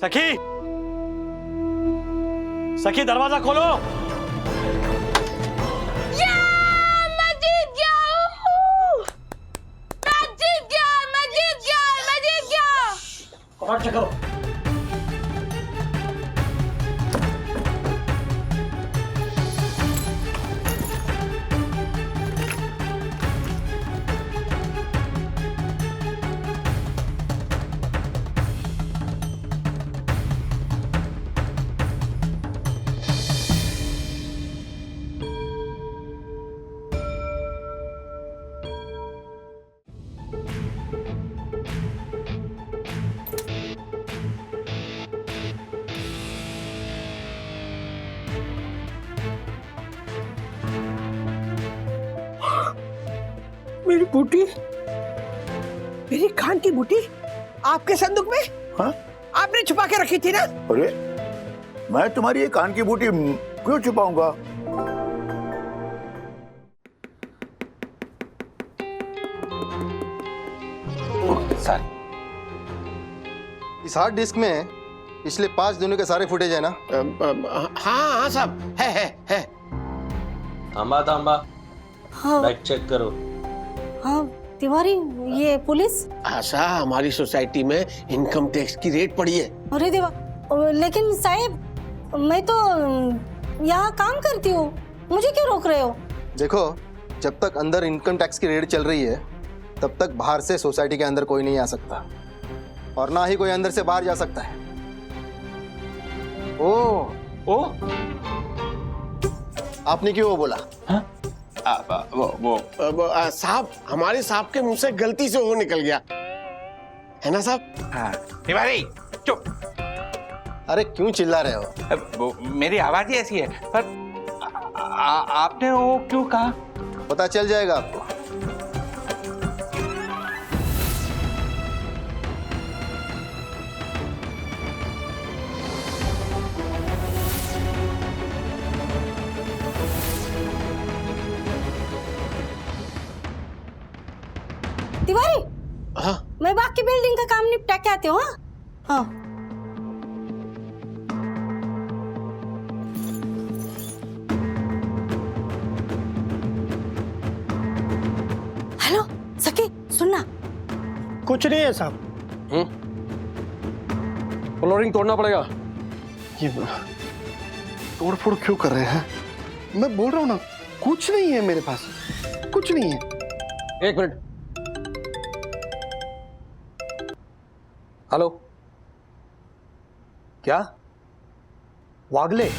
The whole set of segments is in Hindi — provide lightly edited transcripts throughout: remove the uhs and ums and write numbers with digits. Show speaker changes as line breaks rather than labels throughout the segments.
सखी, सखी दरवाजा खोलो।
मैं जीत गया।
चेक करो।
मेरी बूटी, मेरी खान की बूटी आपके संदूक में?
हाँ?
आपने छुपा के रखी थी ना?
अरे मैं तुम्हारी ये कान की बूटी क्यों छुपाऊंगा?
सर, इस हार्ड डिस्क में पिछले 5 दिनों के सारे फुटेज है ना?
हाँ साहब, है।
तांबा तांबा,
हाँ
बैग चेक करो।
हाँ तिवारी, ये पुलिस?
आशा, हमारी सोसाइटी में इनकम टैक्स की रेट पड़ी है।
अरे देवा, लेकिन साहब मैं तो यहाँ काम करती हूँ, मुझे क्यों रोक रहे हो?
देखो, जब तक अंदर इनकम टैक्स की रेट चल रही है तब तक बाहर से सोसाइटी के अंदर कोई नहीं आ सकता और ना ही कोई अंदर से बाहर जा सकता है। ओ आपने क्यों वो बोला?
साहब, हमारे साहब के मुंह से गलती से वो निकल गया है ना साहब?
तिवारी चुप।
अरे क्यों चिल्ला रहे हो?
मेरी आवाज ही ऐसी है, पर आपने वो क्यों कहा?
पता चल जाएगा आपको।
तिवारी,
हाँ?
मैं बाकी बिल्डिंग का काम निपटा के आती हूँ। हाँ हेलो सखी, सुनना।
कुछ नहीं है साहब।
फ्लोरिंग तोड़ना पड़ेगा।
ये तोड़फोड़ क्यों कर रहे हैं? मैं बोल रहा हूँ ना, कुछ नहीं है मेरे पास, कुछ नहीं है।
1 मिनट। हेलो, क्या वागले?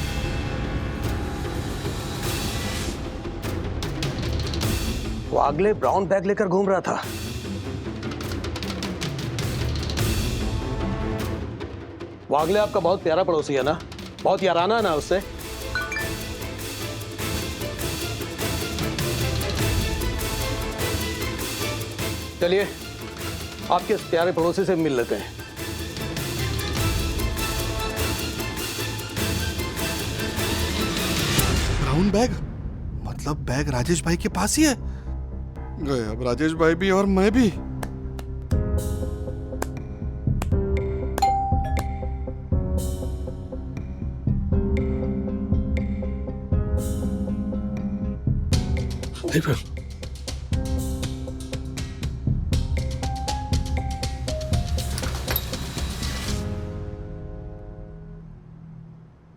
वागले ब्राउन बैग लेकर घूम रहा था। वागले आपका बहुत प्यारा पड़ोसी है ना? बहुत याराना है ना उससे? चलिए आपके इस प्यारे पड़ोसी से मिल लेते हैं।
ब्राउन बैग मतलब बैग राजेश भाई के पास ही है। गए अब राजेश भाई भी और मैं भी।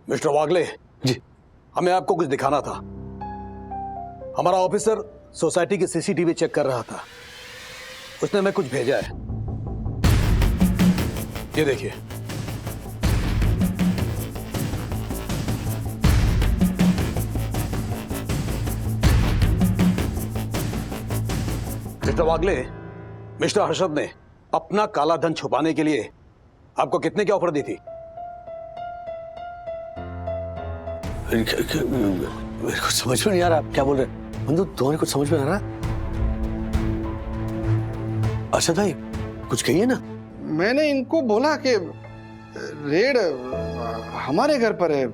मिस्टर वागले जी, हमें आपको कुछ दिखाना था। हमारा ऑफिसर सोसाइटी की सीसीटीवी चेक कर रहा था, उसने हमें कुछ भेजा है। ये देखिए। मिस्टर वागले, मिस्टर हर्षद ने अपना काला धन छुपाने के लिए आपको कितने की ऑफर दी थी?
मेरे को समझ में नहीं आ रहा क्या बोल रहे हैं। बंधु, तुम्हारे कुछ समझ में आ रहा? अच्छा भाई, कुछ कहिए ना।
मैंने इनको बोला कि रेड हमारे घर पर है,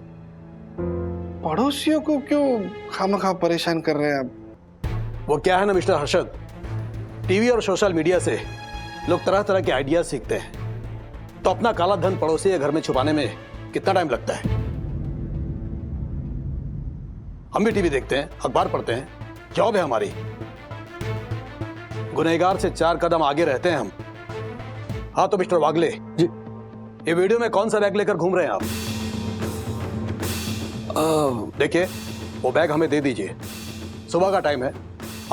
पड़ोसियों को क्यों खामखा परेशान कर रहे हैं आप?
वो क्या है ना मिस्टर हर्षद, टीवी और सोशल मीडिया से लोग तरह तरह के आइडियाज सीखते हैं। तो अपना काला धन पड़ोसी के घर में छुपाने में कितना टाइम लगता है? हम भी टीवी देखते हैं, अखबार पढ़ते हैं, जॉब है हमारी। गुनहगार से 4 कदम आगे रहते हैं हम। हाँ तो मिस्टर वागले जी, ये वीडियो में कौन सा बैग लेकर घूम रहे हैं आप? देखिए, वो बैग हमें दे दीजिए। सुबह का टाइम है,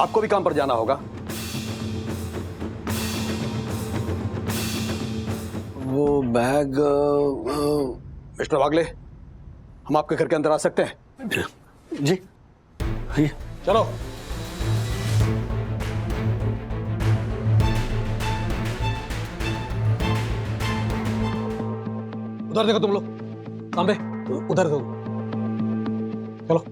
आपको भी काम पर जाना होगा।
वो बैग
मिस्टर वागले, हम आपके घर के अंदर आ सकते हैं?
जी आइए।
चलो। उधर देखो तुम लोग, सामने उधर देखो। चलो।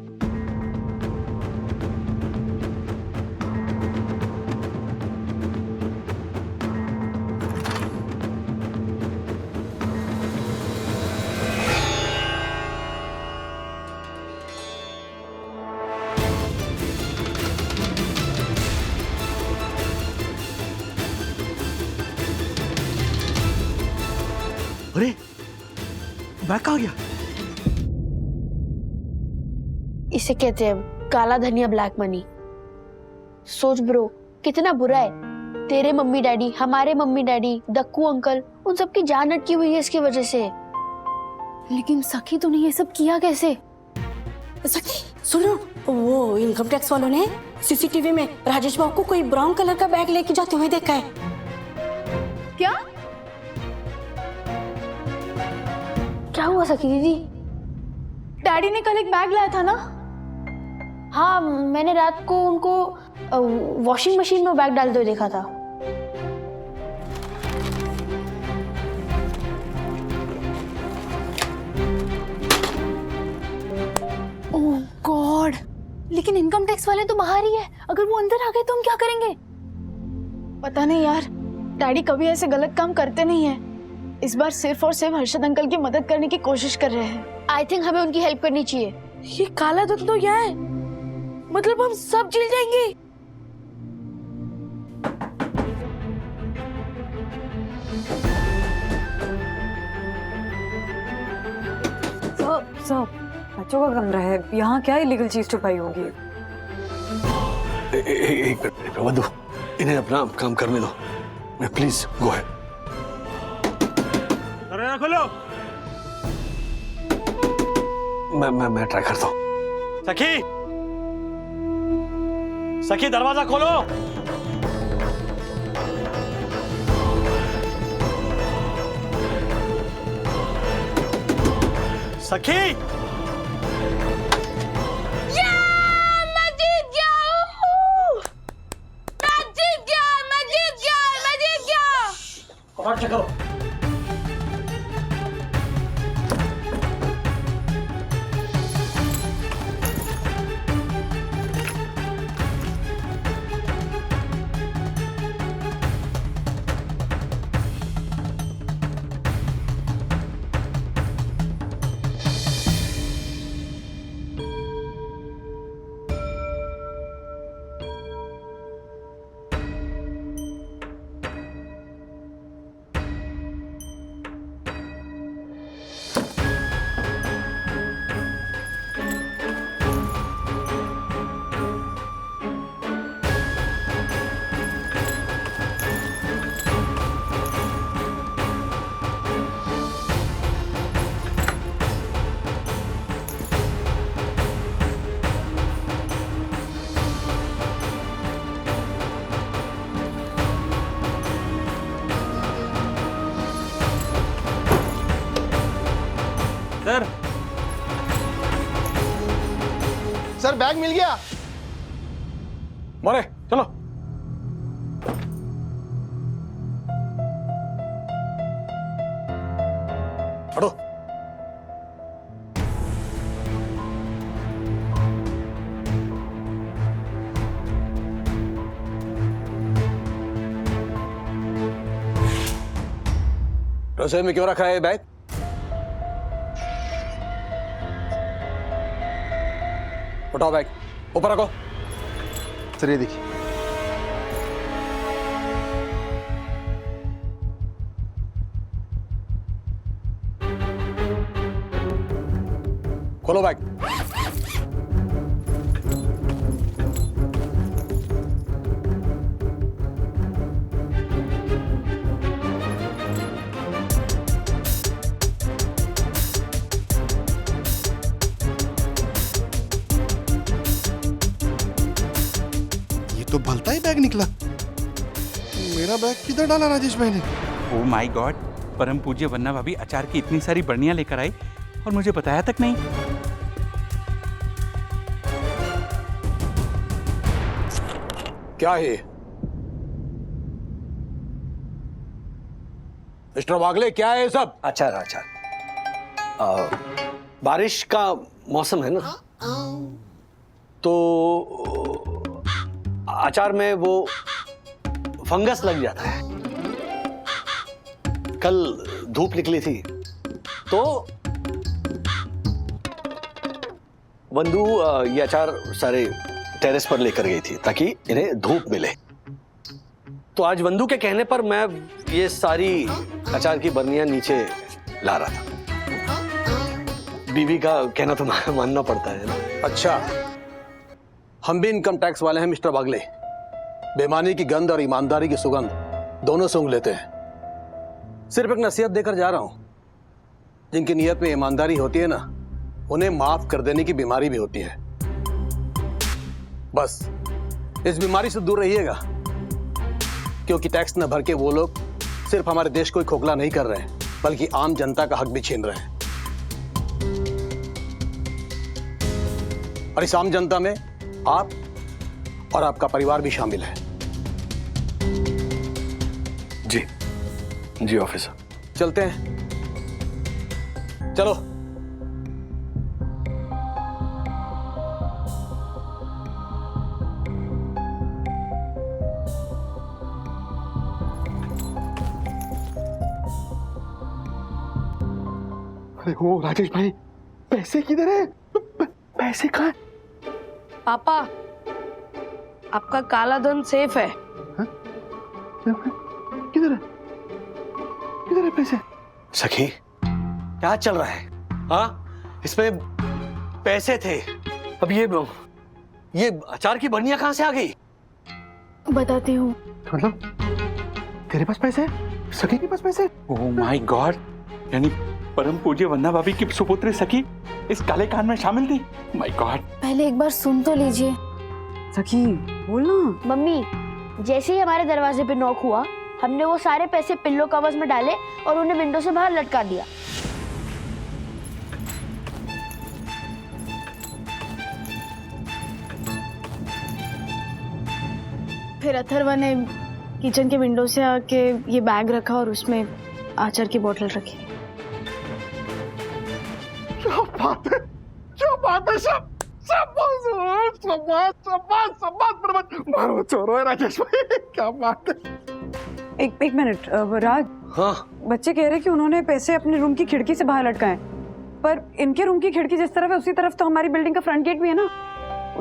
अरे बैग कहाँ गया?
इसे कहते हैं काला धनिया, ब्लैक मनी। सोच ब्रो, कितना बुरा है। तेरे मम्मी डैडी, हमारे मम्मी डैडी, दक्कू अंकल, उन सबकी जान अटकी हुई है इसकी वजह से। लेकिन सखी तूने ये सब किया कैसे?
सखी सुनो, वो इनकम टैक्स वालों ने सीसीटीवी में राजेश बाबू को कोई ब्राउन कलर का बैग लेके जाते हुए देखा है।
क्या क्या हुआ सखी दीदी? डैडी ने कल एक बैग लाया था ना? हाँ, मैंने रात को उनको वॉशिंग मशीन में बैग डालते हुए देखा था। ओह गॉड, लेकिन इनकम टैक्स वाले तो बाहर ही है। अगर वो अंदर आ गए तो हम क्या करेंगे? पता नहीं यार, डैडी कभी ऐसे गलत काम करते नहीं है। इस बार सिर्फ और सिर्फ हर्षद अंकल की मदद करने की कोशिश कर रहे हैं। आई थिंक हमें उनकी हेल्प करनी चाहिए। ये काला धन तो यहाँ है, मतलब हम सब जिल जाएंगे।
सब बच्चों का कमरा है, यहाँ क्या इलीगल चीज छुपाई होगी?
एक मिनट वधु, इन्हें अपना काम करने दो। प्लीज गो है।
दरवाजा खोलो।
मैं ट्राई करता हूँ।
सखी, सखी दरवाजा खोलो। सखी,
मैं जीत गया हूँ! मैं जीत गया, मैं जीत गया, मैं जीत गया!
कपाट चेक करो।
सर, सर बैग मिल गया।
मोरे चलो। हटो। रसोई में क्यों रखा है ये बैग? उठाओ बैग, ऊपर रखो।
सर ये देखिए।
खोलो बैग।
ये तो भलता ही बैग निकला। मेरा बैग किधर डाला राजेश भाई ने?
ओ माय गॉड, परम पूज्य वन्ना भाभी अचार की इतनी सारी बर्नियां लेकर आई और मुझे बताया तक नहीं।
क्या है मिस्टर वागले, क्या है ये सब?
अचार अचार। बारिश का मौसम है ना, तो अचार में वो फंगस लग जाता है। कल धूप निकली थी तो बंधु ये अचार सारे टेरेस पर लेकर गई थी ताकि इन्हें धूप मिले। तो आज बंधु के कहने पर मैं ये सारी अचार की बर्नियां नीचे ला रहा था। बीवी का कहना तो मानना पड़ता है ना।
अच्छा, हम भी इनकम टैक्स वाले हैं मिस्टर वागले। बेईमानी की गंध और ईमानदारी की सुगंध दोनों सूंघ लेते हैं। सिर्फ एक नसीहत देकर जा रहा हूं, जिनकी नीयत में ईमानदारी होती है ना, उन्हें माफ कर देने की बीमारी भी होती है। बस इस बीमारी से दूर रहिएगा, क्योंकि टैक्स न भर के वो लोग सिर्फ हमारे देश को ही खोखला नहीं कर रहे हैं, बल्कि आम जनता का हक भी छीन रहे हैं। और इस आम जनता में आप और आपका परिवार भी शामिल है।
जी जी ऑफिसर।
चलते हैं, चलो।
अरे वो राजेश भाई, पैसे किधर है? पैसे कहाँ है?
पापा, आपका काला धन सेफ है।
किधर है? किधर है पैसे?
सखी, क्या चल रहा है? हाँ, इसमें पैसे थे। अब ये अचार की बर्नियां कहां से आ गई?
बताती हूँ।
मतलब तेरे पास पैसे है? सखी के पास पैसे?
ओ माय गॉड, यानी परम पूज्य वन्ना भाभी की सुपुत्री सखी इस काले कान में शामिल थी। My God.
पहले एक बार सुन तो लीजिए।
सखी बोल ना।
मम्मी, जैसे ही हमारे दरवाजे पे नॉक हुआ, हमने वो सारे पैसे पिल्लो कवर्स में डाले और उन्हें विंडो से बाहर लटका दिया।
फिर अथर्व ने किचन के विंडो से आके ये बैग रखा और उसमें आचार की बोतल रखी।
क्या बात है? क्या बात है? सब मारो चोरो है राजेश भाई। क्या बात है?
एक मिनट राज।
हाँ,
बच्चे कह रहे हैं कि उन्होंने पैसे अपने रूम की खिड़की से बाहर लटकाए, पर इनके रूम की खिड़की जिस तरफ है उसी तरफ तो हमारी बिल्डिंग का फ्रंट गेट भी है ना।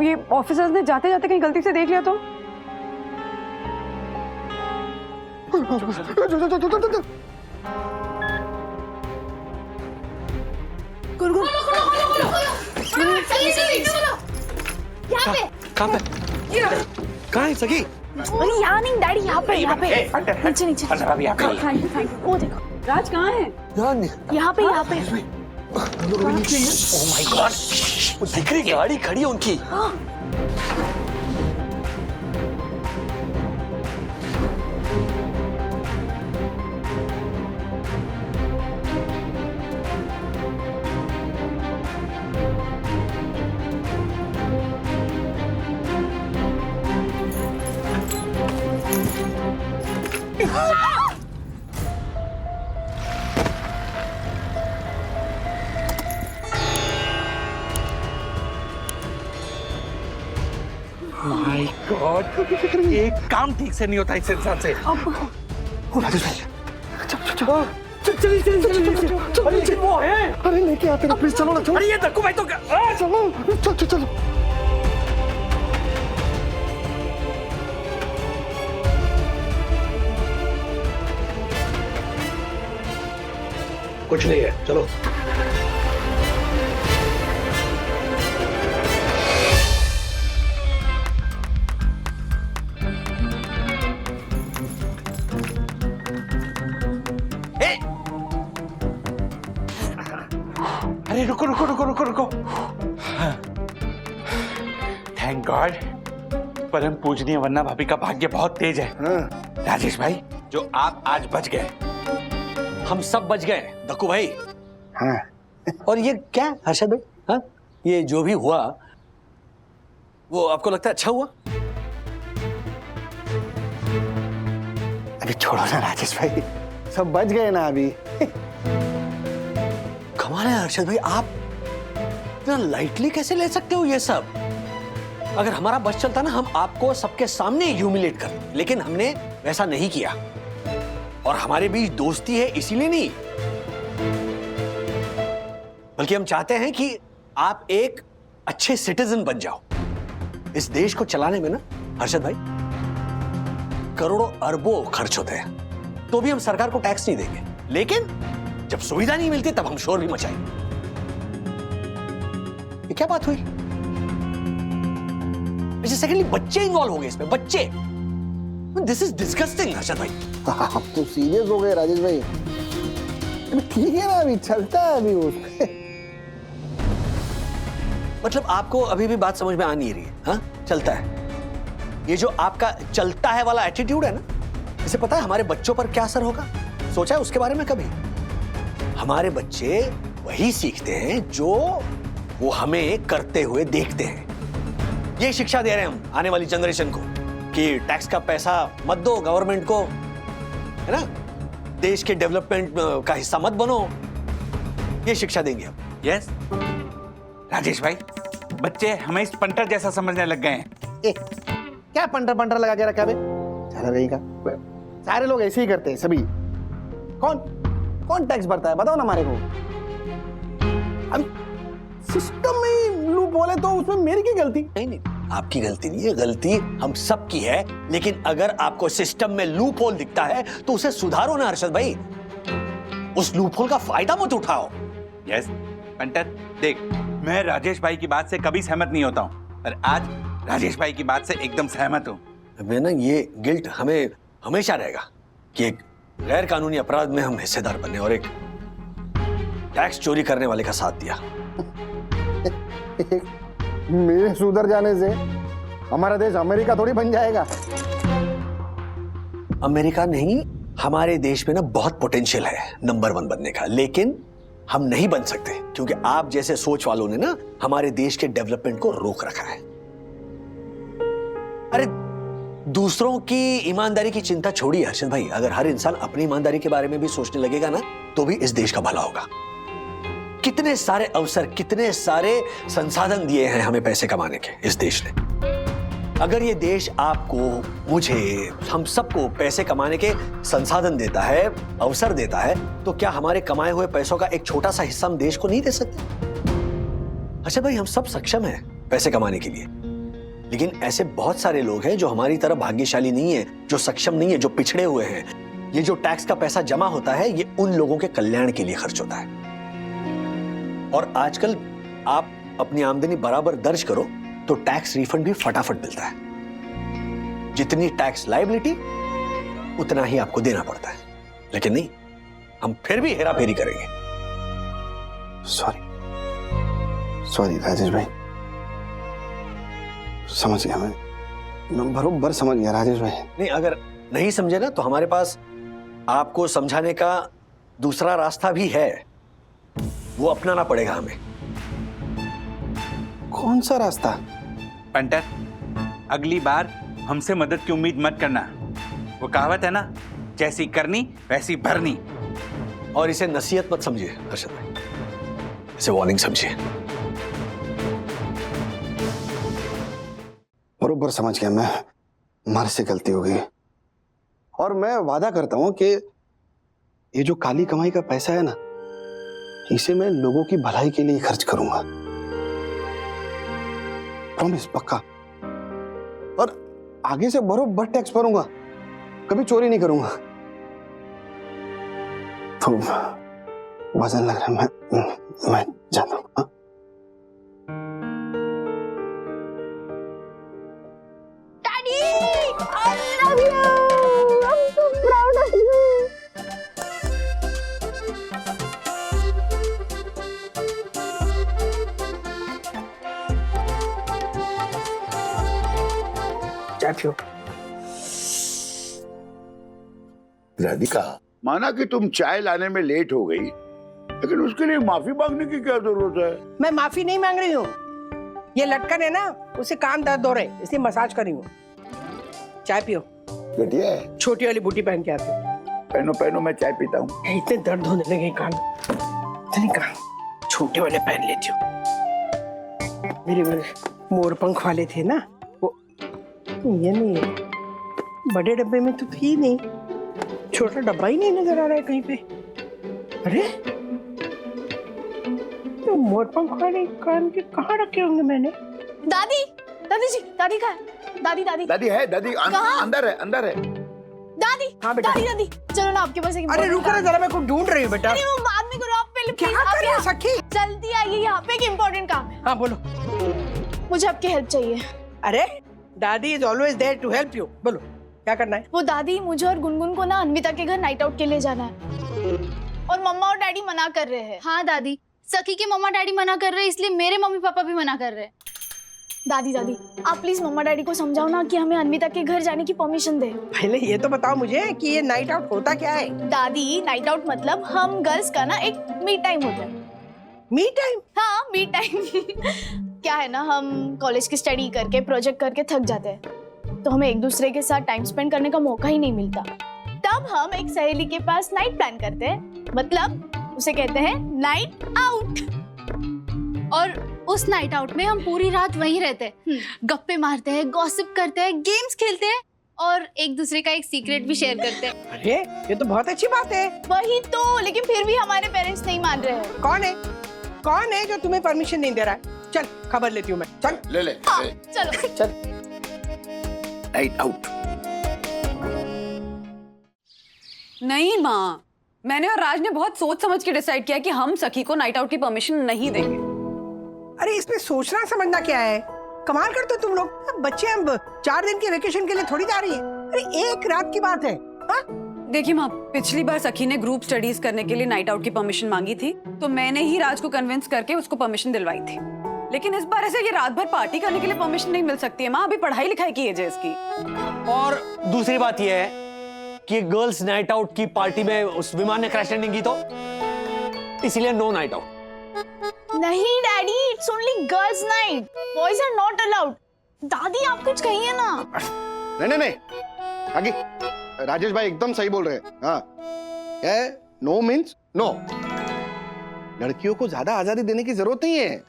ये ऑफिसर्स ने जाते जाते कहीं गलती से देख लिया तो?
कहाँ पे? कहाँ है सखी?
अरे यहाँ नहीं डैडी, यहाँ पे नीचे नीचे। वो देखो
राज कहाँ है?
यहाँ पे।
ओह माय गॉड, वो दिख रही गाड़ी खड़ी है उनकी।
माय गॉड, एक काम ठीक से नहीं होता इस इंसान से।
राजेश भाई,
अरे वो है।
अरे लेके आते ना प्लीज, चलो ना। चलो,
अरे ये धक्कू भाई तो
चलो।
कुछ नहीं है, चलो।
अरे रुको रुको रुको रुको रुको। थैंक गॉड, परम पूजनीय वन्ना भाभी का भाग्य बहुत तेज है। राजेश भाई, जो आप आज बच गए।
हम सब बच गए दक्कू भाई।
हाँ।
और ये क्या हर्षद भाई, हाँ, ये जो भी हुआ वो आपको लगता है अच्छा हुआ?
अभी छोड़ो ना राजेश भाई, सब बच गए ना अभी।
कमाल है हर्षद भाई, आप इतना लाइटली कैसे ले सकते हो ये सब? अगर हमारा बस चलता ना, हम आपको सबके सामने ह्यूमिलेट करते, लेकिन हमने वैसा नहीं किया। और हमारे बीच दोस्ती है इसीलिए नहीं, बल्कि हम चाहते हैं कि आप एक अच्छे सिटीजन बन जाओ। इस देश को चलाने में ना हर्षद भाई करोड़ों अरबों खर्च होते हैं, तो भी हम सरकार को टैक्स नहीं देंगे, लेकिन जब सुविधा नहीं मिलती तब हम शोर भी मचाएंगे। ये क्या बात हुई? सेकेंडली बच्चे इन्वॉल्व हो गए इसमें, बच्चे। दिस इज डिस्गस्टिंग हर्षद भाई।
आप तो सीरियस हो गए राजेश भाई। ठीक है ना, अभी चलता है अभी उसमें।
मतलब आपको अभी भी बात समझ में आ नहीं रही है? हाँ, चलता है। ये जो आपका चलता है वाला एटीट्यूड है ना, इसे पता है हमारे बच्चों पर क्या असर होगा? सोचा है उसके बारे में कभी? हमारे बच्चे वही सीखते हैं जो वो हमें करते हुए देखते हैं। ये शिक्षा दे रहे हैं हम आने वाली जनरेशन को कि टैक्स का पैसा मत दो गवर्नमेंट को, है ना, देश के डेवलपमेंट का हिस्सा मत बनो। ये शिक्षा देंगे हम।
यस राजेश भाई, बच्चे हमें इस पंटर जैसा समझने लग गए हैं।
क्या पंटर पंटर लगा के रखा बे? चला रही का, सारे लोग ऐसे ही करते हैं सभी। कौन कौन टैक्स भरता है बताओ ना हमारे को। अब सिस्टम में लूप होल है तो उसमें मेरी क्या गलती?
नहीं, आपकी गलती नहीं है, गलती हम सब की है। लेकिन अगर आपको सिस्टम में लूप होल दिखता है तो उसे सुधारो ना हर्षद भाई, उस लूप होल का फायदा मत उठाओ।
यस पंटर, देख मैं राजेश भाई की बात से कभी सहमत नहीं होता हूँ, पर आज राजेश भाई की बात से एकदम सहमत हूँ।
हमें ना ये गिल्ट हमें हमेशा रहेगा कि एक गैर कानूनी अपराध में हम हिस्सेदार बने और एक टैक्स चोरी करने वाले का साथ दिया।
मेरे सुधर जाने से हमारा देश अमेरिका थोड़ी बन जाएगा।
अमेरिका नहीं, हमारे देश में ना बहुत पोटेंशियल है नंबर 1 बनने का, लेकिन हम नहीं बन सकते क्योंकि आप जैसे सोच वालों ने ना हमारे देश के डेवलपमेंट को रोक रखा है। अरे दूसरों की ईमानदारी की चिंता छोड़िए हर्षद भाई, अगर हर इंसान अपनी ईमानदारी के बारे में भी सोचने लगेगा ना तो भी इस देश का भला होगा। कितने सारे अवसर, कितने सारे संसाधन दिए हैं हमें पैसे कमाने के इस देश ने। अगर ये देश आपको, मुझे, हम सबको पैसे कमाने के संसाधन देता है, अवसर देता है, तो क्या हमारे कमाए हुए पैसों का एक छोटा सा हिस्सा हम देश को नहीं दे सकते? अच्छा भाई, हम सब सक्षम हैं पैसे कमाने के लिए, लेकिन ऐसे बहुत सारे लोग हैं जो हमारी तरह भाग्यशाली नहीं है, जो सक्षम नहीं है, जो पिछड़े हुए हैं। ये जो टैक्स का पैसा जमा होता है ये उन लोगों के कल्याण के लिए खर्च होता है। और आजकल आप अपनी आमदनी बराबर दर्ज करो तो टैक्स रिफंड भी फटाफट मिलता है। जितनी टैक्स लायबिलिटी उतना ही आपको देना पड़ता है, लेकिन नहीं, हम फिर भी हेरा फेरी करेंगे।
सॉरी राजेश भाई, समझ गया मैं बरोबर समझ गया राजेश भाई।
नहीं, अगर नहीं समझे ना तो हमारे पास आपको समझाने का दूसरा रास्ता भी है, वो अपनाना पड़ेगा हमें।
कौन सा रास्ता?
पंटर, अगली बार हमसे मदद की उम्मीद मत करना। वो कहावत है ना, जैसी करनी वैसी भरनी।
और इसे नसीहत मत समझिए हर्षद भाई, इसे वार्निंग समझिए।
बरोबर समझ गया मैं, हमारे से गलती हो गई। और मैं वादा करता हूं कि ये जो काली कमाई का पैसा है ना, इसे मैं लोगों की भलाई के लिए खर्च करूंगा। प्रॉमिस, पक्का। और आगे से बरोबर टैक्स भरूंगा, कभी चोरी नहीं करूंगा। तो वजन लग रहा है, मैं जाता हूं।
Daddy, I love you. I'm so proud of you.
चाय पियो।
राधिका, माना कि तुम चाय लाने में लेट हो गई, लेकिन उसके लिए माफी मांगने की क्या जरूरत है?
मैं माफी नहीं मांग रही हूँ, ये लटकन है ना, उसे कान दर्द हो रहे, इसलिए मसाज कर रही हूँ। चाय पियो।
घटिया है।
छोटी वाली बूटी पहन के आती हूँ।
पहनो पहनो, मैं चाय पीता हूँ।
इतने दर्द होने लगे कान, इतनी कान छोटे वाले पहन लेती हूँ। मेरे मोर पंख वाले थे ना, वो ये नहीं है, बड़े डब्बे में तो थी नहीं, छोटा डब्बा ही नहीं नजर आ रहा है कहीं पे। अरे तो मोर पंख वाले कान के कहाँ रखे होंगे मैंने?
दादी, दादी जी, दादी कहाँ है? दादी, दादी,
दादी है, दादी
कहाँ?
अंदर है, अंदर है।
दादी,
हाँ बेटा।
दादी, दादी, चलो ना आपके पास एक
अरे रुको ना जरा, मैं को ढूंढ रही हूँ बेटा।
अरे वो बाद में करो, आप पहले
क्या
please,
कर
आप
रही है
यहाँ-
सखी?
जल्दी आइए, यहाँ पे एक इम्पोर्टेंट काम है।
हाँ बोलो।
मुझे आपकी हेल्प चाहिए।
अरे दादी is always there to help you. बोलो क्या करना है?
वो दादी, मुझे और गुनगुन को ना अन्विता के घर नाइट आउट के लिए जाना है और मम्मा और डैडी मना कर रहे हैं।
हाँ दादी, सखी के मम्मा डैडी मना कर रहे हैं, इसलिए मेरे मम्मी पापा भी मना कर रहे हैं।
दादी, दादी, आप प्लीज मम्मा डैडी को समझाओ ना कि हमें अन्विता के घर जाने की परमिशन दे।
पहले ये तो बताओ मुझे कि ये नाइट आउट होता क्या है?
दादी, नाइट आउट मतलब हम गर्ल्स का ना एक मी टाइम होता है।
Me time?
हाँ, मी टाइम। क्या है ना, हम कॉलेज की स्टडी करके प्रोजेक्ट करके थक जाते हैं, तो हमें एक दूसरे के साथ टाइम स्पेंड करने का मौका ही नहीं मिलता। तब हम एक सहेली के पास नाइट प्लान करते हैं, मतलब उसे कहते हैं नाइट आउट।
और उस नाइट आउट में हम पूरी रात वहीं रहते हैं, गप्पे मारते हैं, गॉसिप करते हैं, गेम्स खेलते हैं और एक दूसरे का एक सीक्रेट भी शेयर करते हैं।
अरे ये तो बहुत अच्छी बात है।
वही तो, लेकिन फिर भी हमारे पेरेंट्स नहीं मान रहे हैं।
कौन है? कौन है जो तुम्हें परमिशन नहीं दे रहा है? चल खबर लेती हूँ मैं। चल
ले ले,
हाँ,
ले।
चलो
चल।
Night out.
नहीं माँ, मैंने और राज ने बहुत सोच समझ के डिसाइड किया कि हम सखी को नाइट आउट की परमिशन नहीं देंगे।
अरे इसमें सोचना समझना क्या है? कमाल करते हो तुम लोग। अब बच्चे हम 4 दिन के वेकेशन के लिए थोड़ी जा रही है। अरे एक रात की बात है। हाँ?
देखिए माँ, पिछली बार सखी ने ग्रुप स्टडीज करने के लिए नाइट आउट की परमिशन मांगी थी, तो मैंने ही राज को कन्विंस करके उसको परमिशन दिलवाई थी। लेकिन इस बार ऐसे ये रात भर पार्टी करने के लिए परमिशन नहीं मिल सकती है माँ, अभी पढ़ाई लिखाई की एज है इसकी।
और दूसरी बात यह है कि गर्ल्स नाइट आउट की पार्टी में उस विमान ने क्रैश लैंडिंग की तो इसीलिए नो नाइट आउट।
नहीं daddy, it's only girls night, boys are not allowed. दादी आप कुछ कहिए ना।
नहीं नहीं नहीं, आगे राजेश भाई एकदम सही बोल रहे हैं। हाँ, क्या है? No means no. लड़कियों को ज्यादा आजादी देने की जरूरत नहीं है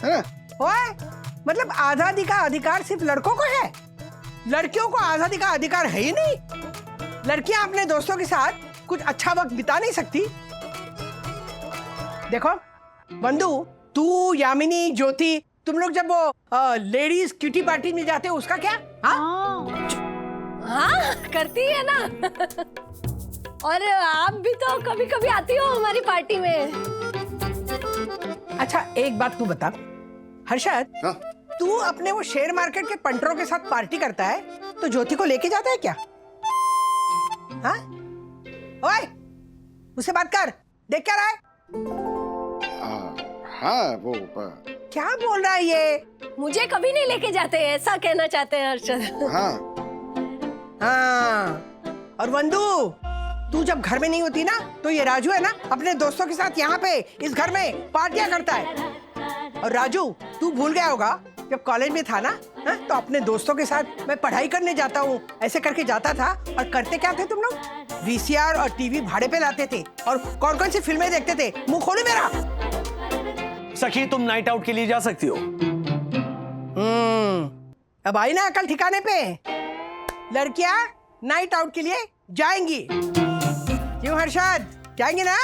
ना?
ओए, मतलब आजादी का अधिकार सिर्फ लड़कों को है? लड़कियों को आजादी का अधिकार है ही नहीं? लड़कियां अपने दोस्तों के साथ कुछ अच्छा वक्त बिता नहीं सकती? देखो बंधु, तू, यामिनी, ज्योति, तुम लोग जब वो लेडीज क्यूटी पार्टी में जाते हो उसका क्या? हाँ
हाँ करती है ना। और आप भी तो कभी कभी आती हो हमारी पार्टी में।
अच्छा एक बात तू बता हर्षद,
हाँ?
तू अपने वो शेयर मार्केट के पंटरों के साथ पार्टी करता है तो ज्योति को लेके जाता है क्या? हाँ? ओए, उससे बात कर, देख क्या रहा है?
हाँ वो
क्या बोल रहा है ये?
मुझे कभी नहीं लेके जाते, ऐसा कहना चाहते हैं हर्षद।
हाँ
हाँ, और वंदू, तू जब घर में नहीं होती ना तो ये राजू है ना अपने दोस्तों के साथ यहाँ पे इस घर में पार्टियां करता है। और राजू, तू भूल गया होगा जब कॉलेज में था ना, तो अपने दोस्तों के साथ मैं पढ़ाई करने जाता हूँ ऐसे करके जाता था। और करते क्या थे तुम लोग? वीसीआर और टीवी भाड़े पे लाते थे और कौन कौन सी फिल्में देखते थे? मुंह खोलो मेरा।
सखी, तुम नाइट आउट के लिए जा सकती हो।
अब आई ना अकल ठिकाने पे। लड़कियां नाइट आउट के लिए जाएंगी, क्यों हर्षद? जाएंगी ना?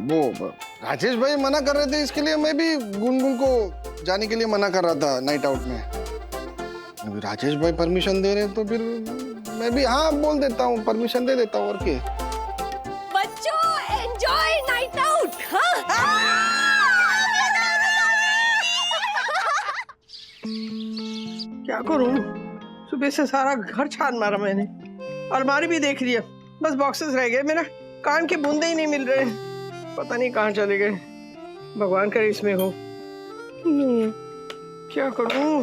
वो राजेश भाई मना कर रहे थे, इसके लिए मैं भी गुनगुन को जाने के लिए मना कर रहा था नाइट आउट में। अभी राजेश भाई परमिशन दे रहे हैं तो फिर मैं भी हाँ बोल देता हूँ, परमिशन दे देता हूँ। और क्या?
बच्चों एंजॉय नाइट आउट। हाँ?
क्या करूं? सुबह से सारा घर छान मारा मैंने, अलमारी भी देख लिया, बस बॉक्सेस रह गए। मेरा कान के बूंदे ही नहीं मिल रहे, पता नहीं कहाँ चले गए। भगवान करे इसमें हो। क्या करूं?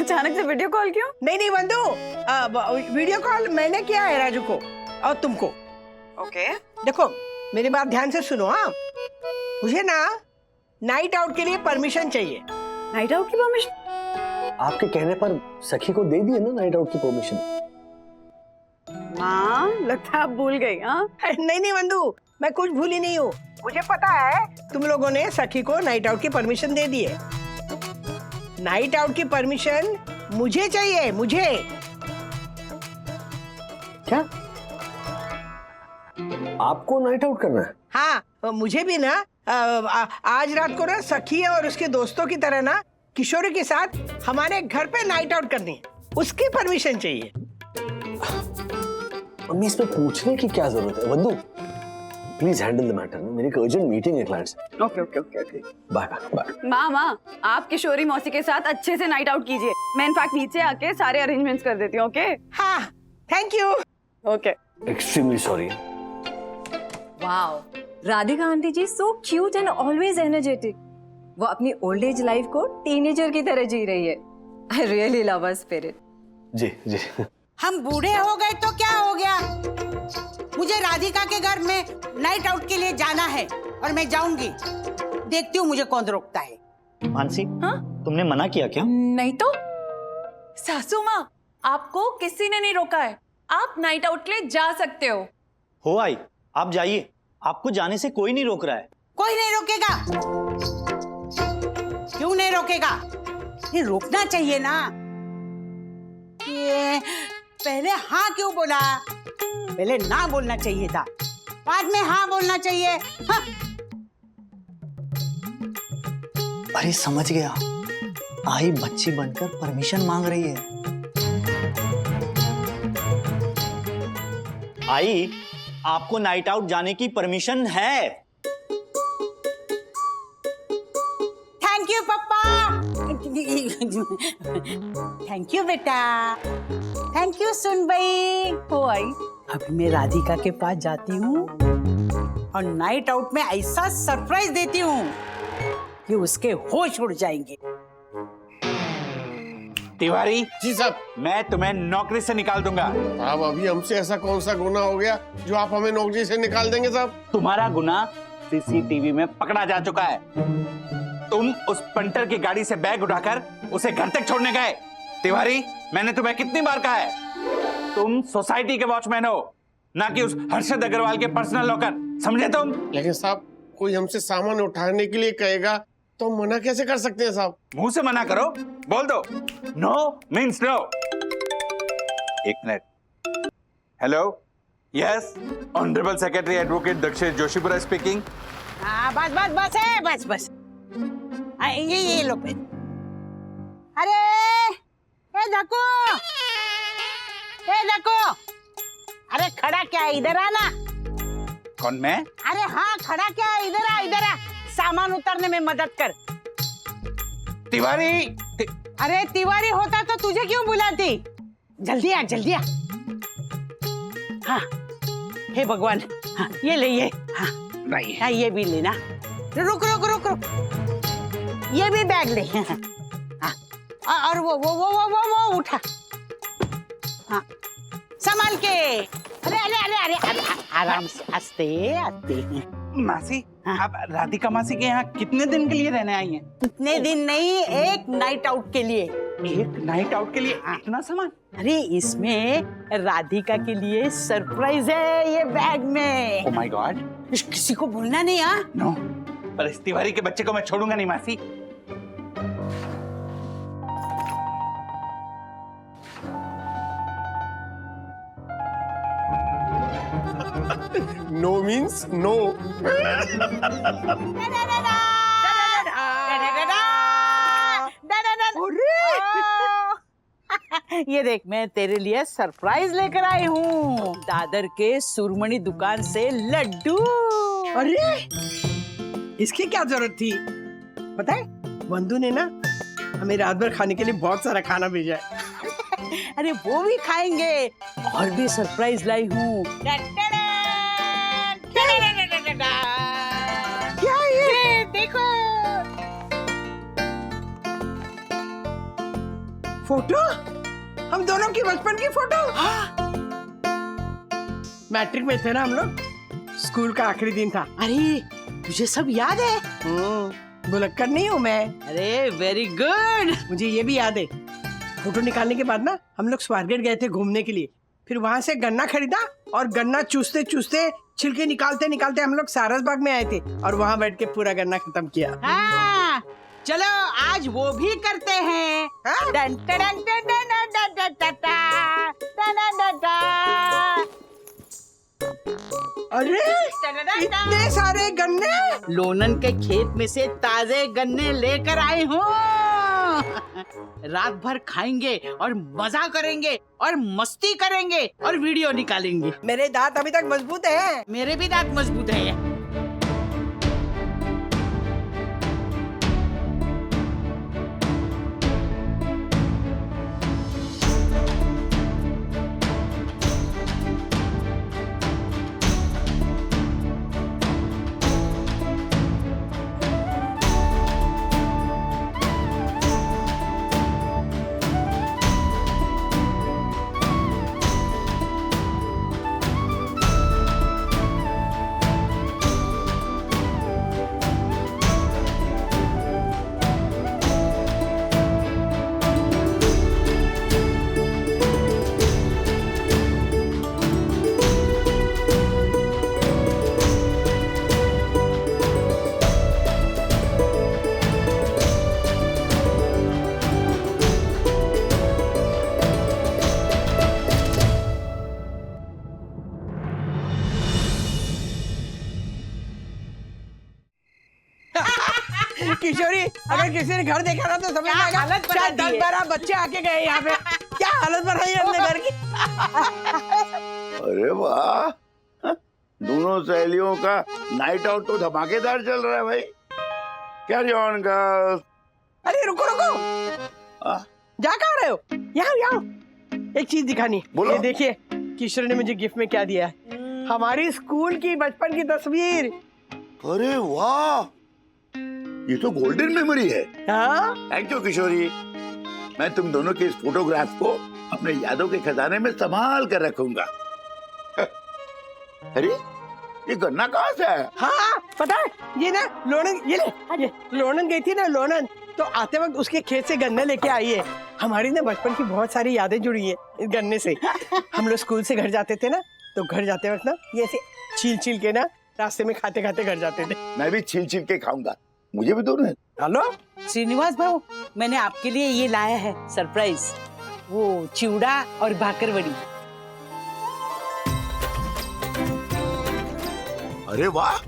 अचानक से वीडियो कॉल क्यों?
नहीं नहीं बंधु, वीडियो कॉल मैंने किया है राजू को और तुमको।
ओके।
देखो मेरी बात ध्यान से सुनो। हाँ, मुझे ना नाइट आउट के लिए परमिशन चाहिए।
नाइट आउट की परमिशन?
आपके कहने पर सखी को दे दिए ना नाइट आउट की परमिशन।
माँ लगता है आप भूल गई। हाँ
नहीं नहीं बंधु, मैं कुछ भूली नहीं हूँ। मुझे पता है तुम लोगों ने सखी को नाइट आउट की परमिशन दे दी है। नाइट आउट की परमिशन मुझे चाहिए, मुझे।
क्या आपको नाइट आउट करना है?
हाँ, मुझे भी ना आज रात को ना सखी और उसके दोस्तों की तरह ना किशोरी के साथ हमारे घर पे नाइट आउट करनी है, उसकी परमिशन चाहिए।
मम्मी इसमें पूछने की क्या जरूरत है? बंधु प्लीज हैंडल द मैटर। मेरी एक अर्जेंट मीटिंग है क्लाइंट से।
Okay okay okay okay.
Bye bye.
माँ आप किशोरी मौसी के साथ अच्छे से नाइट आउट कीजिए। मैं इनफैक्ट नीचे आके सारे अरेंजमेंट्स कर देती हूँ। ओके?
हाँ, thank you.
Okay.
Extremely sorry.
Wow, Radhika aunty ji so cute and always energetic. वो अपनी ओल्ड एज लाइफ को टीनेजर की तरह जी रही है। I really love her spirit.
जी जी।
हम बूढ़े हो गए तो क्या हो गया? मुझे राधिका के घर में नाइट आउट के लिए जाना है और मैं जाऊंगी। देखती हूँ मुझे कौन रोकता है।
मानसी, तुमने मना किया क्या?
नहीं तो सासू माँ, आपको किसी ने नहीं रोका है। आप नाइट आउट के लिए जा सकते हो
आई, आप जाइए, आपको जाने से कोई नहीं रोक रहा है।
कोई नहीं रोकेगा। क्यों नहीं रोकेगा? ये रोकना चाहिए ना। ये पहले हाँ क्यों बोला? पहले ना बोलना चाहिए था, बाद में हाँ बोलना चाहिए। हाँ।
अरे समझ गया, आई बच्ची बनकर परमिशन मांग रही है। आई, आपको नाइट आउट जाने की परमिशन है।
थैंक यू पापा। थैंक यू बेटा। थैंक यू सुनबई।
हो आई।
अभी मैं राधिका के पास जाती हूँ और नाइट आउट में ऐसा सरप्राइज देती हूँ कि उसके होश उड़ जाएंगे।
तिवारी
जी साहब।
मैं तुम्हें नौकरी से निकाल दूंगा।
साहब अभी हमसे ऐसा कौन सा गुनाह हो गया जो आप हमें नौकरी से निकाल देंगे साहब?
तुम्हारा गुनाह सीसीटीवी में पकड़ा जा चुका है। तुम उस पंटर की गाड़ी से बैग उठाकर उसे घर तक छोड़ने गए। तिवारी, मैंने तुम्हें कितनी बार कहा है, तुम सोसाइटी के वॉचमैन हो, ना कि उस हर्षद अग्रवाल के पर्सनल लॉकर, समझे तुम?
लेकिन साहब कोई हमसे सामान उठाने के लिए कहेगा तो हम मना कैसे कर सकते हैं साहब?
मुंह से मना करो, बोल दो नो मीन्स नो। एक minute. Hello, yes, honourable secretary advocate दक्षिण जोशीपुरा स्पीकिंग।
हाँ बस बस बस है, बस बस। ये लो पेन। अरे देखो, देखो। अरे खड़ा क्या है, इधर आना।
कौन मैं?
अरे हाँ खड़ा क्या है, इधर आ, इधर आ। सामान उतारने में मदद कर।
तिवारी।
अरे तिवारी होता तो तुझे क्यों बुलाती? जल्दी आ, जल्दी आ। हाँ, हे भगवान, हाँ, ये ले ये। हाँ, ये भी लेना। रुक रुक रुक रुक, ये भी बैग ले। हाँ, और वो उठा। हाँ, संभाल के। अरे अरे अरे अरे, अरे आराम से, आस्ते आस्ते।
मासी, आप राधिका मासी के यहाँ कितने दिन के लिए रहने आई हैं?
कितने दिन नहीं, एक नाइट आउट के लिए।
एक नाइट आउट के लिए इतना सामान?
अरे इसमें राधिका के लिए सरप्राइज है, ये बैग में।
Oh my God.
किसी को बोलना नहीं। हाँ
नो, पर इस तिवारी के बच्चे को मैं छोड़ूंगा नहीं मासी।
No means no.
ये देख, मैं तेरे लिए सरप्राइज लेकर आई हूँ, दादर के सुरमणि दुकान से लड्डू। अरे इसकी क्या जरूरत थी? पता है बंधु ने ना हमें रात भर खाने के लिए बहुत सारा खाना भेजा है। अरे वो भी खाएंगे, और भी सरप्राइज लाई हूँ। क्या ये देखो, फोटो, हम दोनों की बचपन की फोटो। मैट्रिक में थे ना हम लोग, स्कूल का आखिरी दिन था।
अरे तुझे सब याद है?
बुलक्कड़ नहीं हूँ मैं।
अरे वेरी गुड।
मुझे ये भी याद है, फोटो निकालने के बाद ना हम लोग स्वारगेट गए थे घूमने के लिए। फिर वहां से गन्ना खरीदा और गन्ना चूसते चूसते छिलके निकालते निकालते हम लोग सारस बाग में आए थे और वहां बैठ के पूरा गन्ना खत्म किया।
हाँ, चलो आज वो भी करते हैं। Done done done done done done done done done done.
अरे इतने सारे गन्ने!
लोनन के खेत में से ताजे गन्ने लेकर आए हूँ। रात भर खाएंगे और मजा करेंगे और मस्ती करेंगे और वीडियो निकालेंगे।
मेरे दांत अभी तक मजबूत हैं।
मेरे भी दांत मजबूत है।
किशोरी, अगर किसी ने घर देखा ना तो समझ में आएगा शायद 10-12 बच्चे आके गए यहाँ पे। क्या हालत बनाई है अपने घर की।
अरे वाह, दोनों सहेलियों का नाइट आउट तो धमाकेदार चल रहा है भाई। Carry on girls.
अरे रुको रुको, जा कहाँ रहे हो? यहाँ एक चीज दिखानी। ये देखिए किशोरी ने मुझे गिफ्ट में क्या दिया है, हमारी स्कूल की बचपन की तस्वीर।
अरे वाह, ये तो गोल्डन मेमोरी है। थैंक यू किशोरी, मैं तुम दोनों के इस फोटोग्राफ को अपने यादों के खजाने में संभाल कर रखूंगा। अरे ये गन्ना कहाँ से आया?
हाँ पता है, ये ना लोनन, ये लोनन गई थी ना, लोनन तो आते वक्त उसके खेत से गन्ने लेके आई है। हमारी ना बचपन की बहुत सारी यादें जुड़ी है इस गन्ने से। हम लोग स्कूल से घर जाते थे ना, तो घर जाते वक्त ना ये ऐसे छील छील के ना रास्ते में खाते खाते घर जाते थे।
मैं भी छील छील के खाऊंगा, मुझे भी दो ना।
हेलो
श्रीनिवास भाऊ, मैंने आपके लिए ये लाया है सरप्राइज, वो चिवड़ा और भाकरवड़ी।
अरे वाह,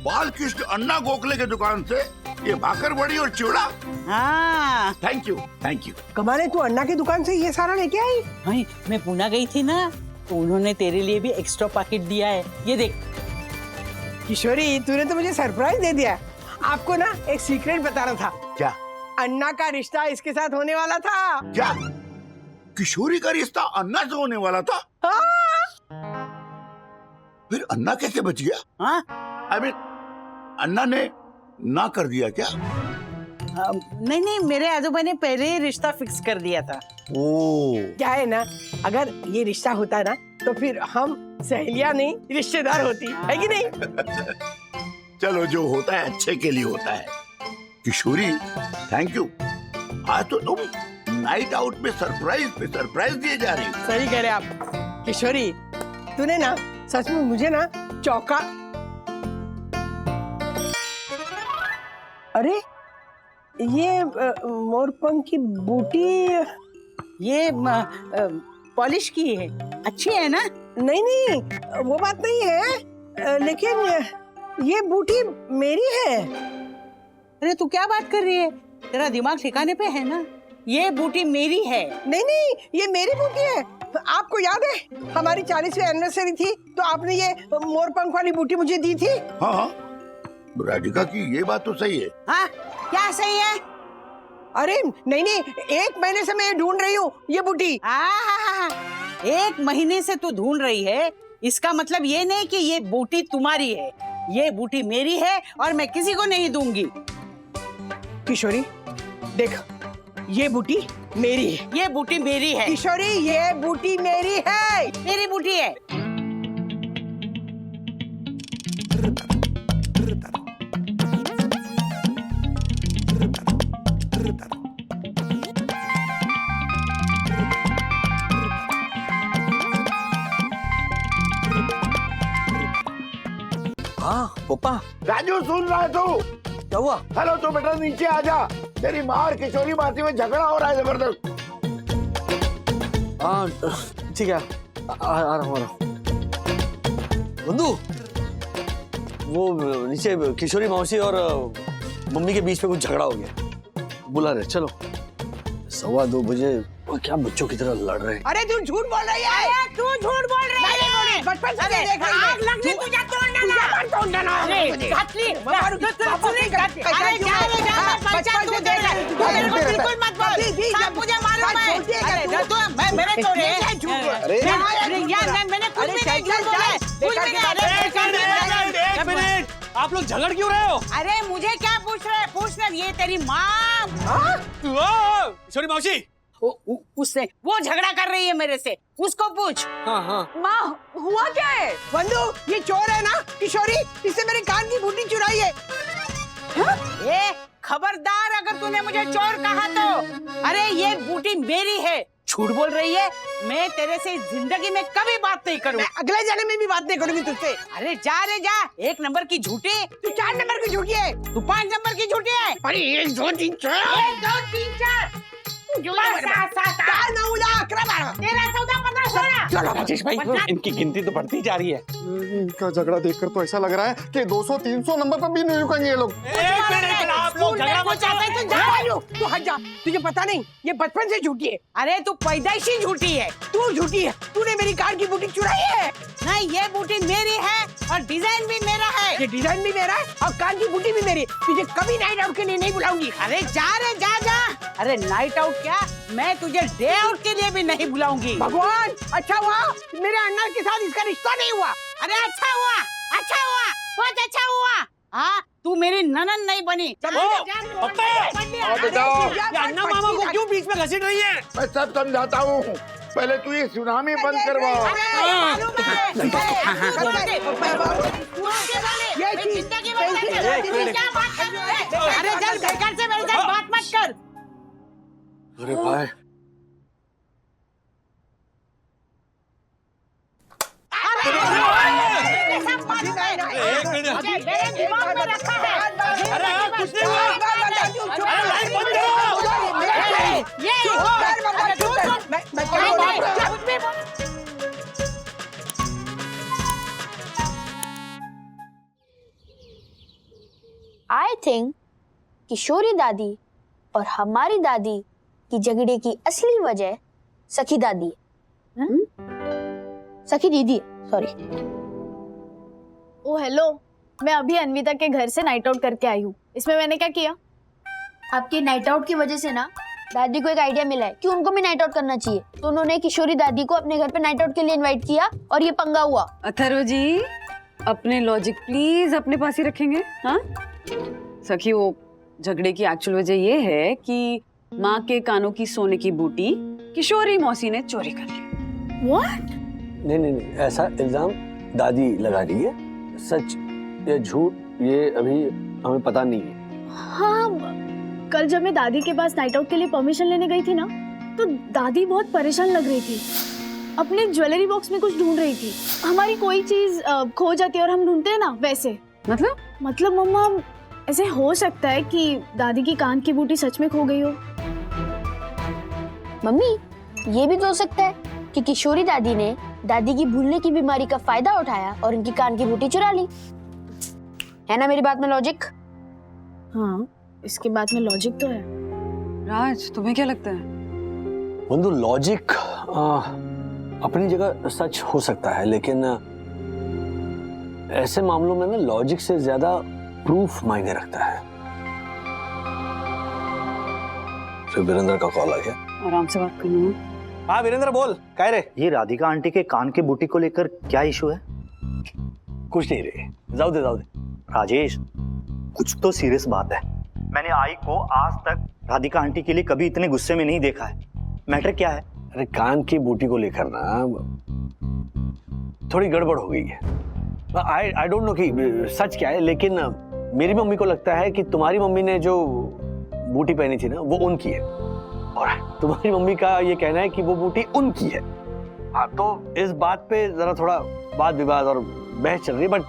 बालकृष्ण अन्ना गोखले की दुकान से ये भाकरवड़ी और चिवड़ा।
हाँ
थैंक यू थैंक यू।
कमाले, तू अन्ना की दुकान से ये सारा लेके आई?
हाँ, मैं पुणे गई थी ना, तो उन्होंने तेरे लिए भी एक्स्ट्रा पैकेट दिया है, ये देख।
किशोरी, तूने तो मुझे सरप्राइज दे दिया। आपको ना एक सीक्रेट बताना था।
क्या?
अन्ना का रिश्ता इसके साथ होने वाला था।
क्या? किशोरी का रिश्ता अन्ना से होने वाला था? फिर अन्ना कैसे बच गया? I mean, अन्ना ने ना कर दिया क्या?
नहीं नहीं, मेरे आजोबा ने पहले ही रिश्ता फिक्स कर दिया था।
क्या है ना, अगर ये रिश्ता होता ना तो फिर हम सहेलियां नहीं रिश्तेदार होती, है कि नहीं?
चलो, जो होता है अच्छे के लिए होता है। किशोरी थैंक यू, आज तो तुम नाइट आउट में सरप्राइज दिए जा रही हो।
सही कह रहे आप किशोरी, तूने ना सच में मुझे ना चौका। अरे ये मोरपंख की बूटी,
ये पॉलिश की है, अच्छी है ना?
नहीं नहीं, वो बात नहीं है, लेकिन ये बूटी मेरी है।
अरे तू क्या बात कर रही है, तेरा दिमाग ठिकाने पे है ना? ये बूटी मेरी है।
नहीं नहीं, ये मेरी बूटी है। आपको याद है हमारी 40वीं एनिवर्सरी थी तो आपने ये मोरपंख वाली बूटी मुझे दी थी।
हाँ हाँ, राधिका की ये बात तो सही है।
हाँ, क्या सही है?
अरे नहीं नहीं, 1 महीने से मैं ढूंढ रही हूँ ये बूटी।
1 महीने से तू ढूंढ रही है, इसका मतलब ये नहीं कि ये बूटी तुम्हारी है। ये बूटी मेरी है और मैं किसी को नहीं दूंगी।
किशोरी देख, ये बूटी
मेरी ये बूटी मेरी है। किशोरी ये बूटी मेरी है, मेरी बूटी है।
हाँ पप्पा।
राजू सुन रहा है तू?
क्या हुआ?
हेलो तो बेटा नीचे आ जा, तेरी मार किशोरी मासी में झगड़ा हो रहा है जबरदस्त।
हाँ ठीक है, आ रहा हूँ।
बंधु, वो नीचे किशोरी मौसी और मम्मी के बीच में कुछ झगड़ा हो गया, बुला रहे। चलो 2:15 बजे। वो क्या बच्चों की तरह लड़ रहे हैं।
अरे तू झूठ बोल रही है। तू झूठ बोल रही है। बचपन से देख रही है। आग लगने तुझे तोड़ना ना। अरे घातली, तू सुनी घातली। अरे जा रे जा, बचपन से देख रहा है। तू मेरे को बिल्कुल मत बोल। सब मुझे मालूम है। अरे तू मैं मेरे चोर है। अरे यार मैंने कुछ भी नहीं झूठ बोला है। कुछ भी नहीं।
एक मिनट, आप लोग झगड़ क्यों रहे हो?
अरे मुझे क्या पूछ रहे? पूछना ये तेरी माँ।
किशोरी मौसी,
उससे वो झगड़ा कर रही है मेरे से, उसको पूछ।
हाँ हाँ।
माँ हुआ क्या है? बंधु ये चोर है ना किशोरी, इससे मेरे कान की बूटी चुराई है। ये खबरदार अगर तूने मुझे चोर कहा तो। अरे ये बूटी मेरी है। झूठ बोल रही है। मैं तेरे से जिंदगी में कभी बात नहीं करूँ। अगले जन्म में भी बात नहीं करूंगी तुझसे। अरे जा रे जा, 1 नंबर की झूठी। तू 4 नंबर की झूठी है। तू 5 नंबर की झूठी है। अरे 1 2 3 4 1 2 3 4 7 8 9 10 11 12 13 14 15 16।
चलो राजेश भाई, इनकी गिनती तो बढ़ती जा रही है।
इनका झगड़ा देखकर तो ऐसा लग रहा है कि 200-300 नंबर पर भी नहीं रुकेंगे ये लोग।
आप लोग झगड़ा मत
करो। तू हट जा, तुझे पता नहीं ये बचपन से झूठी है। अरे तू पैदाइशी झूठी है। तू झूठी है, तूने मेरी कार की बूटी चुराई है। नहीं ये बूटी मेरी है और डिजाइन भी मेरा है। ये डिजाइन भी मेरा है और कार की बूटी भी मेरी। तुझे कभी नाइट आउट के लिए नहीं बुलाऊंगी। अरे जा रे जा जा। अरे नाइट आउट क्या, मैं तुझे डे आउट के लिए भी नहीं बुलाऊंगी। भगवान अच्छा हुआ मेरे अन्ना के साथ इसका रिश्ता नहीं हुआ। अरे अच्छा हुआ, अच्छा हुआ, बहुत अच्छा हुआ। हाँ तू मेरी ननन नहीं बनी।
अन्ना मामा को क्यों बीच में घसीट रही है?
मैं सब समझाता हूँ, पहले तू ये सुनामी बंद करवा।
अरे चल बेकार से मेरे साथ बात मत कर।
अरे भाई,
मेरे दिमाग में रखा है।
अरे कुछ नहीं हुआ। अरे लाइट बंद
आई थिंक किशोरी दादी और हमारी दादी की झगड़े की असली वजह सखी दादी है। सखी दीदी, सॉरी।
ओ हेलो, मैं अभी अन्विता के घर से नाइट आउट करके आई हूँ। इसमें मैंने क्या किया?
आपके नाइट आउट की वजह से ना दादी को एक आइडिया मिला है कि उनको भी नाइट आउट करना चाहिए, तो उन्होंने किशोरी दादी को अपने घर पे नाइट आउट के लिए इनवाइट किया और ये पंगा हुआ।
अथर्व जी, अपने लॉजिक प्लीज अपने पास ही रखेंगे। हाँ सखी, वो झगड़े की एक्चुअल वजह ये है कि माँ के कानों की सोने की बूटी किशोरी मौसी ने चोरी कर ली।
What?
नहीं, ऐसा इल्जाम दादी लगा रही है। सच या झूठ ये अभी हमें पता नहीं है।
हाँ, कल जब मैं दादी के पास नाइट आउट के लिए परमिशन लेने गई थी ना, तो दादी बहुत परेशान लग रही थी। अपने ज्वेलरी बॉक्स में कुछ ढूंढ रही थी। हमारी कोई चीज खो जाती है और हम ढूंढते हैं ना, वैसे। मतलब मम्मा, ऐसे हो सकता है कि दादी की कान की बूटी सच में खो गई हो।
मम्मी, ये भी तो हो सकता है कि किशोरी दादी ने दादी की भूलने की बीमारी का फायदा उठाया और इनकी कान की बूटी चुरा ली। है ना मेरी बात में लॉजिक?
हाँ, इसकी बात में लॉजिक तो है।
राज, तुम्हें क्या लगता है?
बंधु, लॉजिक अपनी जगह सच हो सकता है, लेकिन ऐसे मामलों में ना लॉजिक से ज्यादा प्रूफ मायने रखता है। फिर वीरेंद्र का कॉल आ गया।
आराम से बात करना।
हाँ वीरेंद्र, बोल। कह रहे
ये राधिका आंटी के कान की बूटी को लेकर क्या इशू है?
कुछ नहीं रे, जाओ दे।
राजेश, कुछ तो सीरियस बात है। मैंने आई को आज तक राधिका आंटी के लिए कभी इतने गुस्से में नहीं देखा है। मैटर क्या है?
अरे कान की बूटी को लेकर ना थोड़ी गड़बड़ हो गई है। आई डोंट नो कि सच क्या है, लेकिन मेरी मम्मी को लगता है कि तुम्हारी मम्मी ने जो बूटी पहनी थी ना वो उनकी है, और तुम्हारी मम्मी का ये कहना है कि वो बूटी उनकी है। हाँ, तो इस बात पे जरा थोड़ा वाद विवाद और बहस चल रही है, बट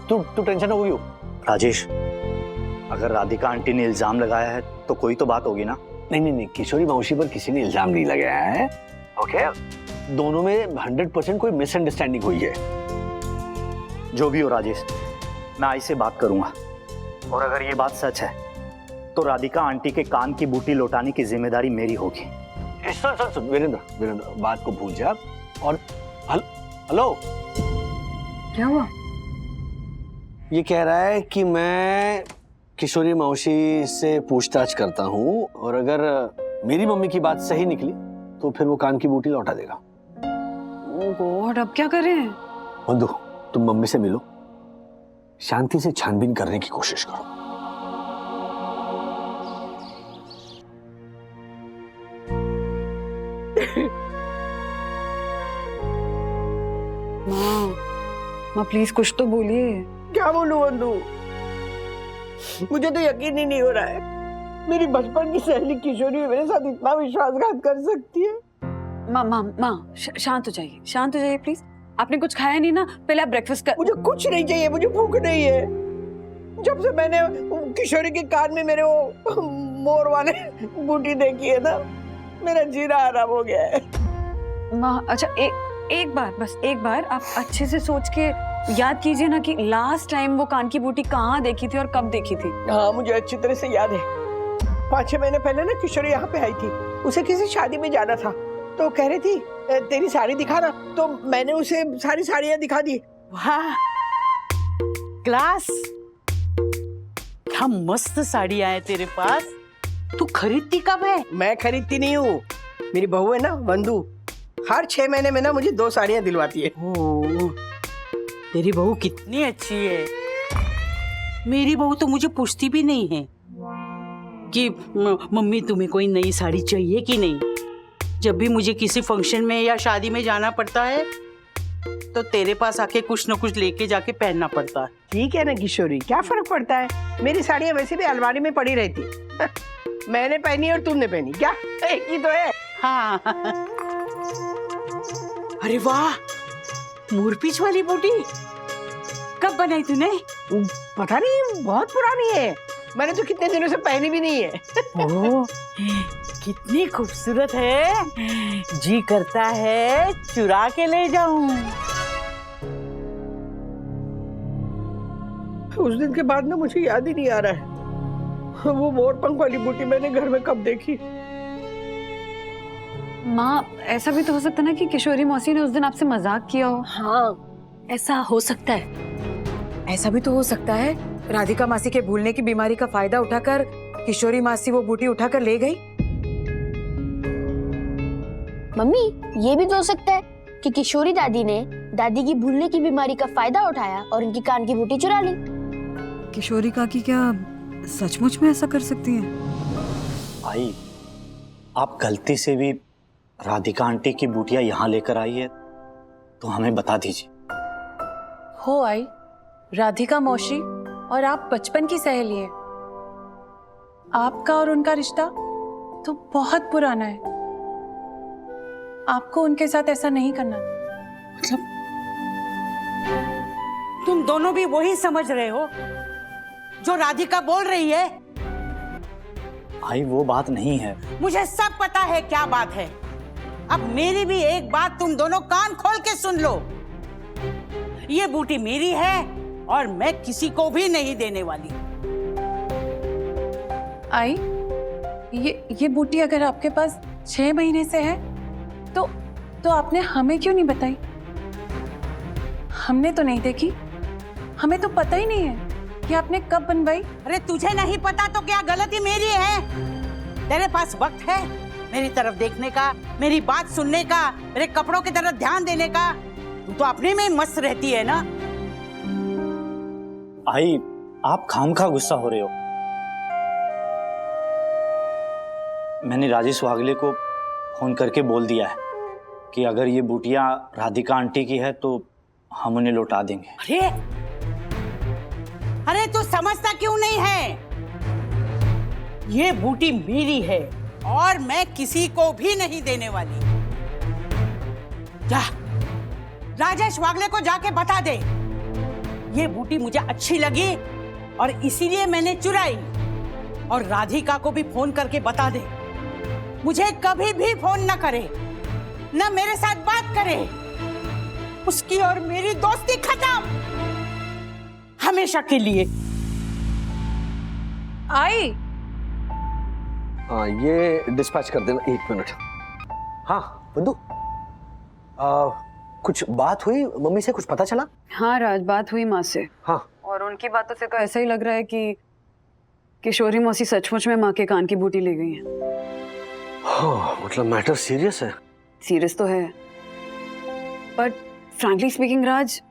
तू टेंशन हो गई हो।
राजेश, अगर राधिका आंटी ने इल्जाम लगाया है तो कोई तो बात होगी ना?
नहीं, किशोरी मौसी पर किसी ने इल्जाम नहीं लगाया है। ओके, दोनों में 100% कोई मिसअंडरस्टैंडिंग हुई है।
जो भी हो राजेश, मैं आई से बात करूंगा, और अगर ये बात सच है तो राधिका आंटी के कान की बूटी लौटाने की जिम्मेदारी मेरी होगी।
सुन वीरेंद्र, बात को भूल जा। और हेलो,
क्या हुआ?
ये कह रहा है कि मैं किशोरी मौसी से पूछताछ करता हूँ, और अगर मेरी मम्मी की बात सही निकली तो फिर वो कान की बूटी लौटा देगा।
ओह गॉड, अब क्या करें?
बंधु, तुम मम्मी से मिलो, शांति से छानबीन करने की कोशिश करो।
माँ प्लीज कुछ तो बोलिए।
क्या बोलूं बंधु, मुझे तो यकीन ही नहीं हो रहा है मेरी बचपन की सहेली किशोरी मेरे साथ इतना विश्वासघात कर सकती है।
माँ शांत हो जाइए प्लीज। आपने कुछ खाया नहीं ना? पहले आप ब्रेकफास्ट कर।
मुझे कुछ नहीं चाहिए, मुझे भूख नहीं है। जब से मैंने किशोरी के कान में मेरे वो मोर वाले बूटी देखी है ना, मेरा जीना आराम हो गया है।
माँ अच्छा, एक बार आप अच्छे से सोच के याद कीजिए ना कि लास्ट टाइम वो कान की बूटी कहाँ देखी थी और कब देखी थी।
हाँ, मुझे अच्छी तरह से याद है। 5-6 महीने पहले ना किशोरी यहाँ पे आई थी। उसे किसी शादी में जाना था, तो कह रही थी तेरी साड़ी दिखाना, तो मैंने उसे सारी साड़ियाँ दिखा दी। वाह क्लास, क्या मस्त साड़ियाँ हैं तेरे पास। तू खरीदती कब है? मैं खरीदती नहीं हूँ, मेरी बहू है ना बंधु, हर 6 महीने में ना मुझे 2 साड़ियाँ दिलवाती है। ओह, तेरी बहू कितनी अच्छी है। मेरी बहू तो मुझे पूछती भी नहीं है कि मम्मी तुम्हें कोई नई साड़ी चाहिए कि नहीं। जब भी मुझे किसी फंक्शन में या शादी में जाना पड़ता है तो तेरे पास आके कुछ न कुछ लेके जाके पहनना पड़ता है। ठीक है ना किशोरी, क्या फर्क पड़ता है, मेरी साड़ियाँ वैसे भी अलमारी में पड़ी रहती। मैंने पहनी और तुमने पहनी, क्या एक ही तो है। हाँ अरे वाह, मोरपीच वाली बूटी कब बनाई तूने? पता नहीं, बहुत पुरानी है, मैंने तो कितने दिनों से पहनी भी नहीं है। ओह, कितनी खूबसूरत है, जी करता है चुरा के ले जाऊं। उस दिन के बाद ना मुझे याद ही नहीं आ रहा है वो मोरपंख वाली बूटी मैंने घर में कब देखी।
माँ, ऐसा भी तो हो सकता है ना कि किशोरी मौसी ने उस दिन आपसे मजाक किया हो।
हाँ, ऐसा हो सकता है।
ऐसा भी तो हो सकता है राधिका मासी के भूलने की बीमारी का फायदा उठाकर किशोरी मासी वो बूटी उठाकर ले गई।
मम्मी, ये भी तो हो सकता है कि किशोरी दादी ने दादी की भूलने की बीमारी का फायदा उठाया और इनकी कान की बूटी चुरा ली।
किशोरी काकी क्या सचमुच में ऐसा कर सकती हैं?
भाई, आप गलती से भी राधिका आंटी की बूटियां यहाँ लेकर आई है तो हमें बता दीजिए।
हो आई, राधिका मौसी और आप बचपन की सहेली है। आपका और उनका रिश्ता तो बहुत पुराना है। आपको उनके साथ ऐसा नहीं करना।
मतलब तुम दोनों भी वही समझ रहे हो जो राधिका बोल रही है?
भाई, वो बात नहीं है।
मुझे सब पता है क्या बात है। अब मेरी भी एक बात तुम दोनों कान खोल के सुन लो, ये बूटी मेरी है और मैं किसी को भी नहीं देने वाली।
आई, ये बूटी अगर आपके पास 6 महीने से है तो आपने हमें क्यों नहीं बताई? हमने तो नहीं देखी, हमें तो पता ही नहीं है कि आपने कब बनवाई।
अरे तुझे नहीं पता तो क्या गलती मेरी है? तेरे पास वक्त है मेरी तरफ देखने का, मेरी बात सुनने का, मेरे कपड़ों की तरफ ध्यान देने का? तू तो अपने में मस्त रहती है ना।
आई, आप खामखा गुस्सा हो रहे हो। मैंने राजेश वागले को फोन करके बोल दिया है कि अगर ये बूटियां राधिका आंटी की है तो हम उन्हें लौटा देंगे।
अरे अरे तू समझता क्यों नहीं है? ये बूटी मेरी है और मैं किसी को भी नहीं देने वाली। जा राजेश वागले को जाके बता दे ये बूटी मुझे अच्छी लगी और इसीलिए मैंने चुराई। और राधिका को भी फोन करके बता दे मुझे कभी भी फोन न करे, न मेरे साथ बात करे। उसकी और मेरी दोस्ती खत्म हमेशा के लिए।
आई
हाँ, ये डिस्पैच कर देना 1 मिनट। हाँ बंधु, कुछ बात हुई मम्मी से, कुछ पता चला?
हाँ राज, बात हुई माँ से।
हाँ,
और उनकी बातों से तो ऐसा ही लग रहा है कि किशोरी मौसी सचमुच में माँ के कान की बूटी ले गई है।
हाँ, मतलब मैटर सीरियस है।
सीरियस तो है, बट फ्रैंकली स्पीकिंग राज,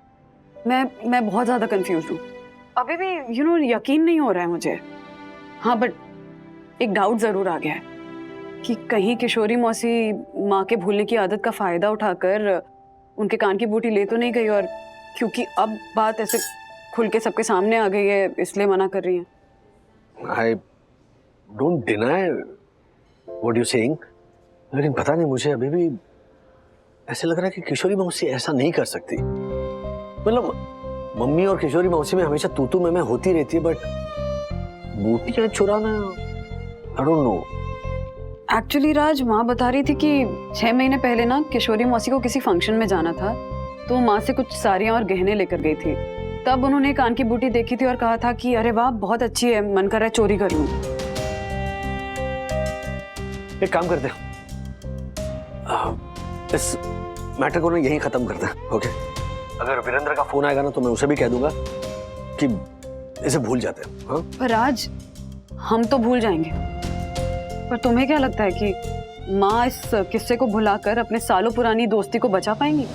मैं बहुत ज्यादा कंफ्यूज हूँ। अभी भी यकीन नहीं हो रहा है मुझे। हाँ, बट एक डाउट जरूर आ गया है कि कहीं किशोरी मौसी माँ के भूलने की आदत का फायदा उठाकर उनके कान की बूटी ले तो नहीं गई, और क्योंकि अब बात ऐसे खुल के सबके सामने आ गई है इसलिए मना कर रही है।
I don't deny what you're saying, लेकिन पता नहीं, मुझे अभी भी ऐसे लग रहा है कि किशोरी मौसी ऐसा नहीं कर सकती। मतलब मम्मी और किशोरी मौसी में हमेशा तू मैं होती रहती है, बट बूटियां चुराना, I don't know।
एक्चुअली राज, माँ बता रही थी कि 6 महीने पहले ना किशोरी मौसी को किसी फंक्शन में जाना था, तो माँ से कुछ साड़ियाँ और गहने लेकर गई थी। तब उन्होंने कान की बूटी देखी थी और कहा था कि अरे वाह बहुत अच्छी है, मन कर रहा है चोरी कर लूं।
एक काम करते हैं, इस मैटर को ना यहीं खत्म करते हैं, ओके? अगर वीरेंद्र का फोन आएगा ना तो मैं उसे भी कह दूंगा कि इसे भूल जाते हैं। हाँ?
पर राज, हम तो भूल जाएंगे, पर तुम्हें क्या लगता है कि माँ इस किस्से को भुलाकर अपने सालों पुरानी दोस्ती को बचा पाएंगी?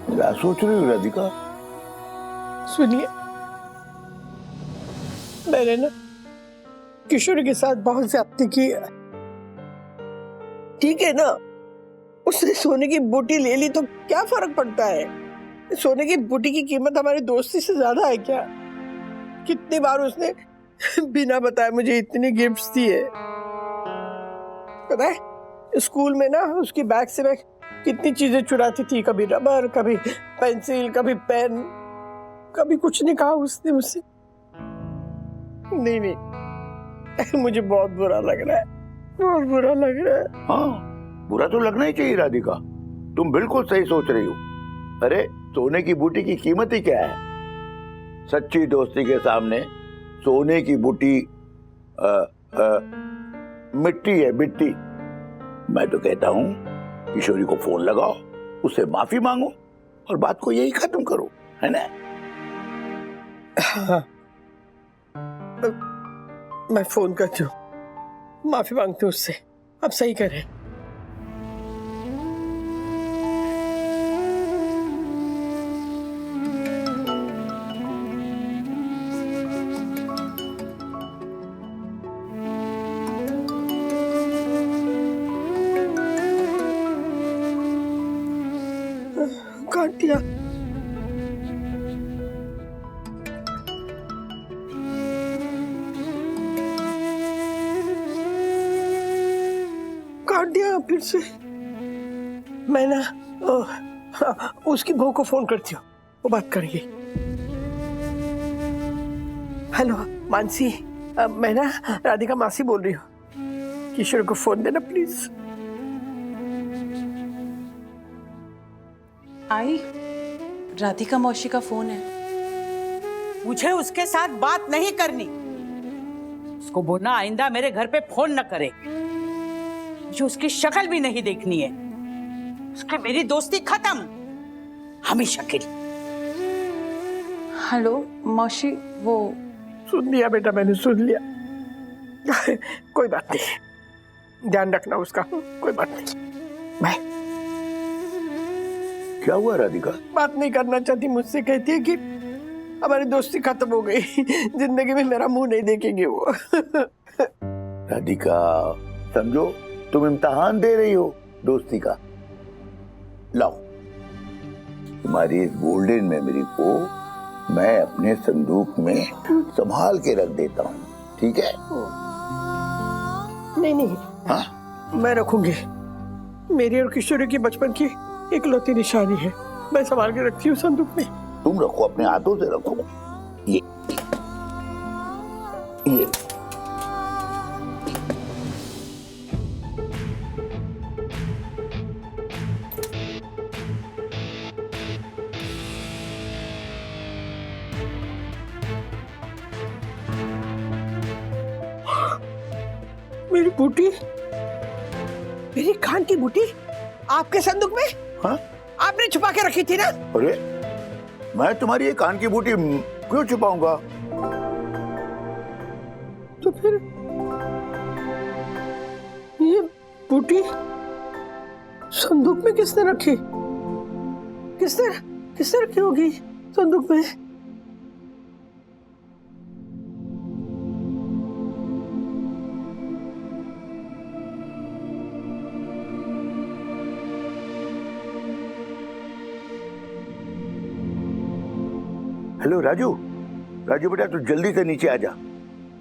क्या सोच रही हो राधिका?
सुनिए, मैंने ना किशोरी के साथ बहुत ज्यादती की है। ठीक है ना, उसने सोने की बूटी ले ली तो क्या फर्क पड़ता है? सोने की बूटी की कीमत हमारी दोस्ती से ज्यादा है क्या? कितनी बार उसने बिना बताए मुझे इतनी गिफ्ट्स दी है। पता है, स्कूल में ना उसकी बैग से मैं कितनी चीजें चुराती थी, कभी रबर, कभी पेंसिल, कभी पेन, कभी कुछ नहीं कहा उसने मुझसे। नहीं, मुझे बहुत बुरा लग रहा है, बहुत बुरा लग रहा है।
हाँ, बुरा तो लगना ही चाहिए राधिका, तुम बिल्कुल सही सोच रही हो। अरे सोने की बूटी की कीमत ही क्या है? सच्ची दोस्ती के सामने सोने की बूटी मिट्टी है, मिट्टी। मैं तो कहता हूँ किशोरी को फोन लगाओ, उससे माफी मांगो और बात को यही खत्म करो, है ना?
हाँ, मैं फोन करती हूँ, माफी मांगती हूँ उससे। अब सही करे। काट दिया। काट दिया फिर से। मैं ना उसकी बहू को फोन करती हूँ, वो बात करेंगे। हेलो मानसी, मैं ना राधिका मासी बोल रही हूँ। किशोर को फोन देना प्लीज।
आई, राधिका मौसी का फोन है। मुझे उसके साथ बात नहीं करनी। उसको बोलना आइंदा मेरे घर पे फोन न करे। मुझे उसकी शक्ल भी नहीं देखनी है। उसकी मेरी दोस्ती खत्म, हमेशा के लिए।
हेलो मौसी, वो
सुन लिया बेटा, मैंने सुन लिया। कोई बात नहीं, ध्यान रखना उसका, कोई बात नहीं। मैं
क्या हुआ राधिका?
बात नहीं करना चाहती, मुझसे कहती है कि हमारी दोस्ती खत्म हो गई, जिंदगी में मेरा मुंह नहीं देखेंगे वो।
राधिका समझो, तुम इम्तिहान दे रही हो दोस्ती का। लाओ तुम्हारी इस गोल्डन मेमोरी को मैं अपने संदूक में संभाल के रख देता हूँ, ठीक है?
नहीं,
हाँ?
मैं रखूंगी। मेरी और किशोरी की बचपन की इकलौती निशानी है, मैं संभाल के रखती हूँ संदूक में।
तुम रखो, अपने हाथों से रखो। ये
मेरी बूटी, मेरी कान की बूटी आपके संदूक में?
हाँ?
आपने छुपा के रखी थी ना?
अरे मैं तुम्हारी ये कान की बूटी क्यों छुपाऊंगा?
तो फिर ये बूटी संदूक में किसने रखी? किसने रखी होगी संदूक में?
हेलो राजू, राजू बेटा तू जल्दी से नीचे आ जा।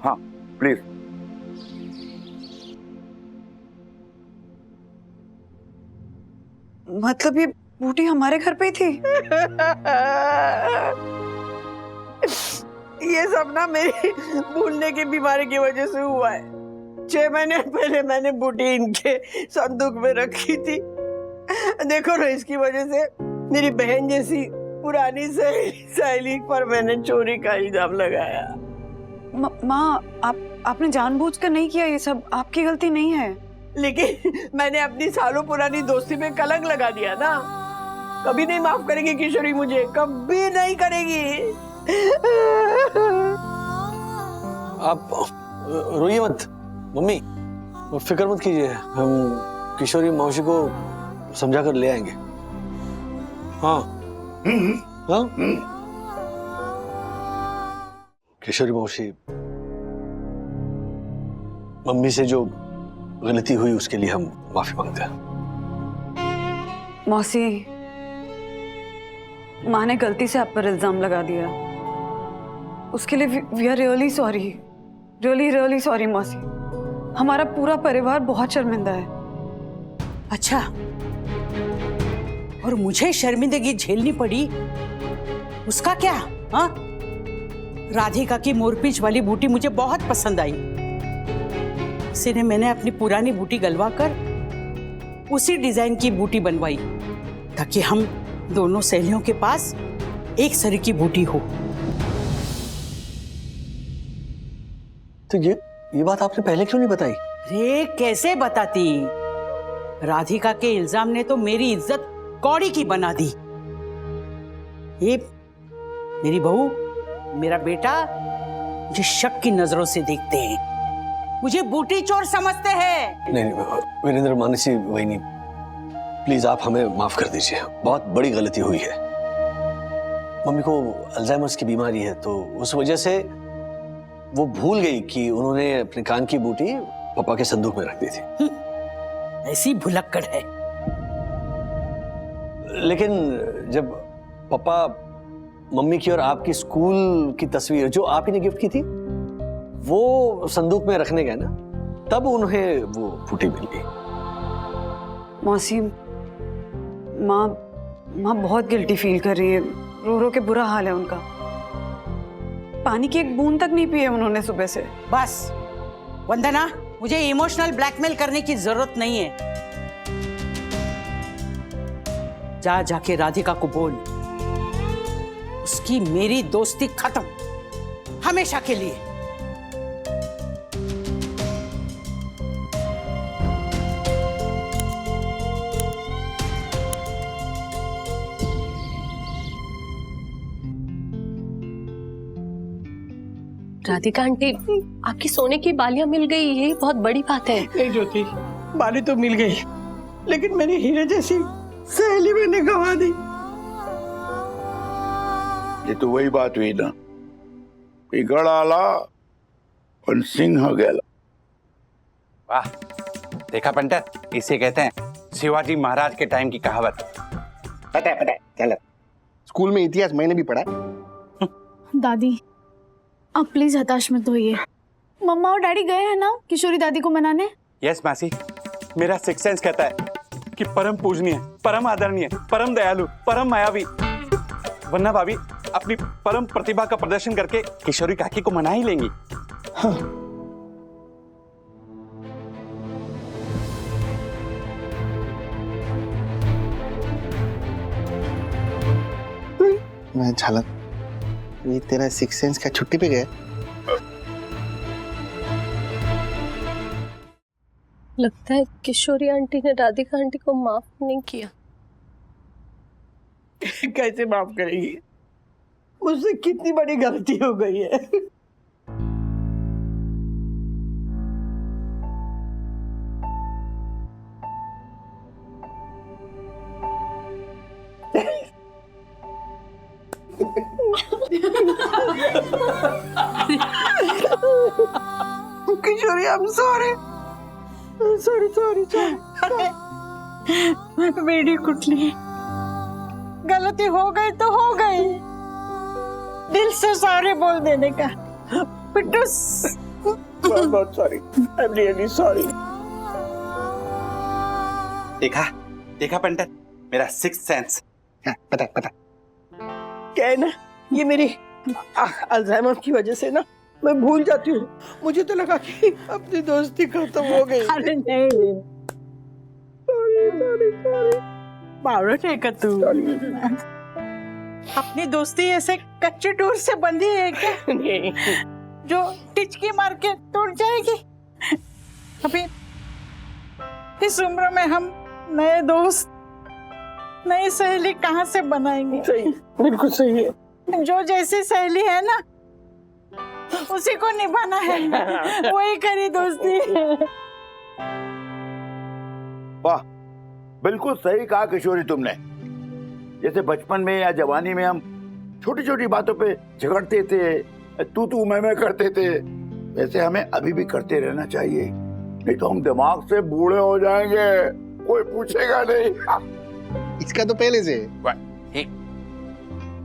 हाँ प्लीज।
मतलब ये बूटी हमारे घर पे ही थी?
ये सब ना मेरी भूलने की बीमारी की वजह से हुआ है। 6 महीने पहले मैंने बूटी इनके संदूक में रखी थी। देखो ना, इसकी वजह से मेरी बहन जैसी पुरानी सहेली पर मैंने चोरी का इल्जाम लगाया।
माँ, आपने जानबूझकर नहीं किया, ये सब आपकी गलती नहीं है।
लेकिन मैंने अपनी सालों पुरानी दोस्ती में कलंक लगा दिया ना। कभी नहीं माफ करेगी किशोरी मुझे, कभी नहीं करेगी।
आप रोइए मत मम्मी, फिक्र मत कीजिए, हम किशोरी मौसी को समझा कर ले आएंगे। हाँ हाँ? किशोरी मौसी, मम्मी से जो गलती हुई उसके लिए हम माफी मांगते हैं।
मौसी, माँ ने गलती से आप पर इल्जाम लगा दिया, उसके लिए we are really sorry, really sorry मौसी। हमारा पूरा परिवार बहुत शर्मिंदा है।
अच्छा, और मुझे शर्मिंदगी झेलनी पड़ी, उसका क्या? हाँ, राधिका की मोरपींछ वाली बूटी मुझे बहुत पसंद आई, इसीलिए मैंने अपनी पुरानी बूटी गलवा कर उसी डिजाइन की बूटी बनवाई, ताकि हम दोनों सहेलियों के पास एक सरी की बूटी हो।
तो ये बात आपने पहले क्यों नहीं बताई?
रे कैसे बताती? राधिका के इल्जाम ने तो मेरी इज्जत कौड़ी की बना दी। ये मेरी बहू, मेरा बेटा मुझे शक की नजरों से देखते हैं, मुझे बूटी चोर समझते हैं।
नहीं वीरेंद्र, मानसी वही, प्लीज आप हमें माफ कर दीजिए, बहुत बड़ी गलती हुई है। मम्मी को अल्जाइमर्स की बीमारी है, तो उस वजह से वो भूल गई कि उन्होंने अपने कान की बूटी पापा के संदूक में रख दी थी।
ऐसी भुलक्कड़ है।
लेकिन जब पापा मम्मी की और आपकी स्कूल की तस्वीर जो आप ही ने गिफ्ट की थी वो संदूक में रखने गए ना, तब उन्हें वो बूटी मिल गई।
मौसी, माँ बहुत गिल्टी फील कर रही है, रो रो के बुरा हाल है उनका। पानी की एक बूंद तक नहीं पी है उन्होंने सुबह से।
बस वंदना, मुझे इमोशनल ब्लैकमेल करने की जरूरत नहीं है। जाके राधिका को बोल, उसकी मेरी दोस्ती खत्म, हमेशा के लिए।
राधिका आंटी, आपकी सोने की बालियां मिल गई, यही बहुत बड़ी बात है।
नहीं ज्योति, बाली तो मिल गई, लेकिन मेरी हीरे जैसी सहेली मैंने गंवा दी।
ये तो वही बात हुई ना, गढ़ आला और सिंह गेला।
वाह, देखा पंटर, इसे कहते हैं शिवाजी महाराज के टाइम की कहावत।
पता है चलो, स्कूल में इतिहास मैंने भी पढ़ा है।
दादी आप प्लीज हताश मत होइए। मम्मा और डैडी गए हैं ना किशोरी दादी को मनाने?
यस मासी, मेरा सिक्स सेंस कहता है कि परम पूजनीय, परम आदरणीय, परम दयालु, परम मायावी, वरना भाभी अपनी परम प्रतिभा का प्रदर्शन करके किशोरी काकी को मना ही लेंगी।
हाँ।
मैं झलक, ये तेरा सिक्स सेंस का छुट्टी पे गया?
लगता है किशोरी आंटी ने राधिका आंटी को माफ नहीं किया।
कैसे माफ करेगी? मुझसे कितनी बड़ी गलती हो गई है। किशोरी, I'm sorry. sorry. मेरी कुटली, गलती हो गई तो हो गई, दिल से सॉरी बोल देने का। बहुत सॉरी, I'm really sorry.
देखा पंटर, मेरा सिक्स सेंस।
पता
क्या है ना, ये मेरी अल्जाइमर की वजह से ना मैं भूल जाती हूँ। मुझे तो लगा कि अपनी दोस्ती खत्म हो गई। अरे नहीं, सॉरी। बावड़ट है तू। अपनी दोस्ती ऐसे कच्चे डोर से बंधी है क्या? नहीं, जो टिचकी मार के टूट जाएगी। अभी इस उम्र में हम नए दोस्त, नई सहेली कहाँ से बनाएंगे? सही, बिल्कुल सही है। जो जैसी सहेली है ना, उसी को निभाना है, वही करी दोस्ती।
वाह, बिल्कुल सही कहा किशोरी तुमने। जैसे बचपन में या जवानी में हम छोटी छोटी बातों पे झगड़ते थे, तू मैं करते थे, वैसे हमें अभी भी करते रहना चाहिए, नहीं तो हम दिमाग से बूढ़े हो जाएंगे, कोई पूछेगा नहीं।
इसका तो पहले से।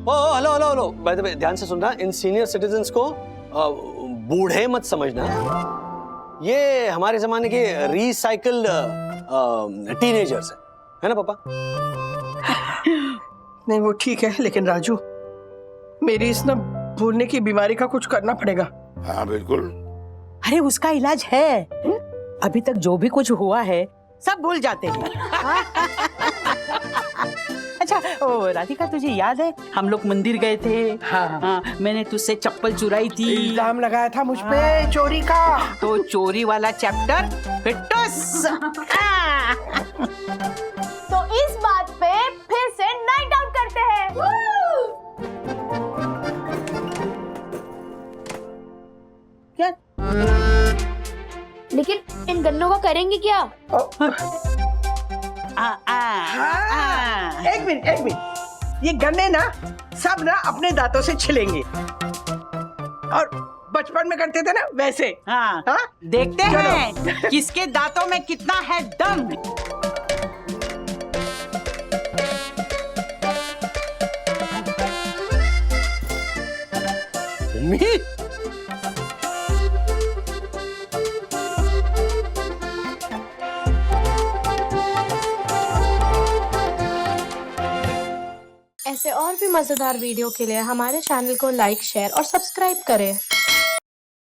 ओ हेलो, बाय द वे ध्यान से सुनना, इन सीनियर सिटीजन्स को बूढ़े मत समझना, ये हमारे जमाने के रिसाइकल टीनेजर्स है ना पापा?
नहीं वो ठीक है, लेकिन राजू, मेरी इस ना भूलने की बीमारी का कुछ करना पड़ेगा।
हाँ बिल्कुल।
अरे उसका इलाज है, अभी तक जो भी कुछ हुआ है सब भूल जाते हैं। अच्छा, ओ राधिका, तुझे याद है हम लोग मंदिर गए थे? हाँ, मैंने तुझसे चप्पल चुराई थी,
इल्जाम लगाया था मुझ पे चोरी का।
तो चोरी वाला चैप्टर फिटोस।
तो इस बात पे फिर से नाइट आउट करते हैं।
क्या?
लेकिन इन गन्नों का करेंगे क्या?
एक मिनट, ये गन्ने ना सब ना अपने दांतों से छिलेंगे, और बचपन में करते थे ना वैसे।
हाँ, देखते हैं किसके दांतों में कितना है दम।
ऐसे और भी मजेदार वीडियो के लिए हमारे चैनल को लाइक, शेयर और सब्सक्राइब करें।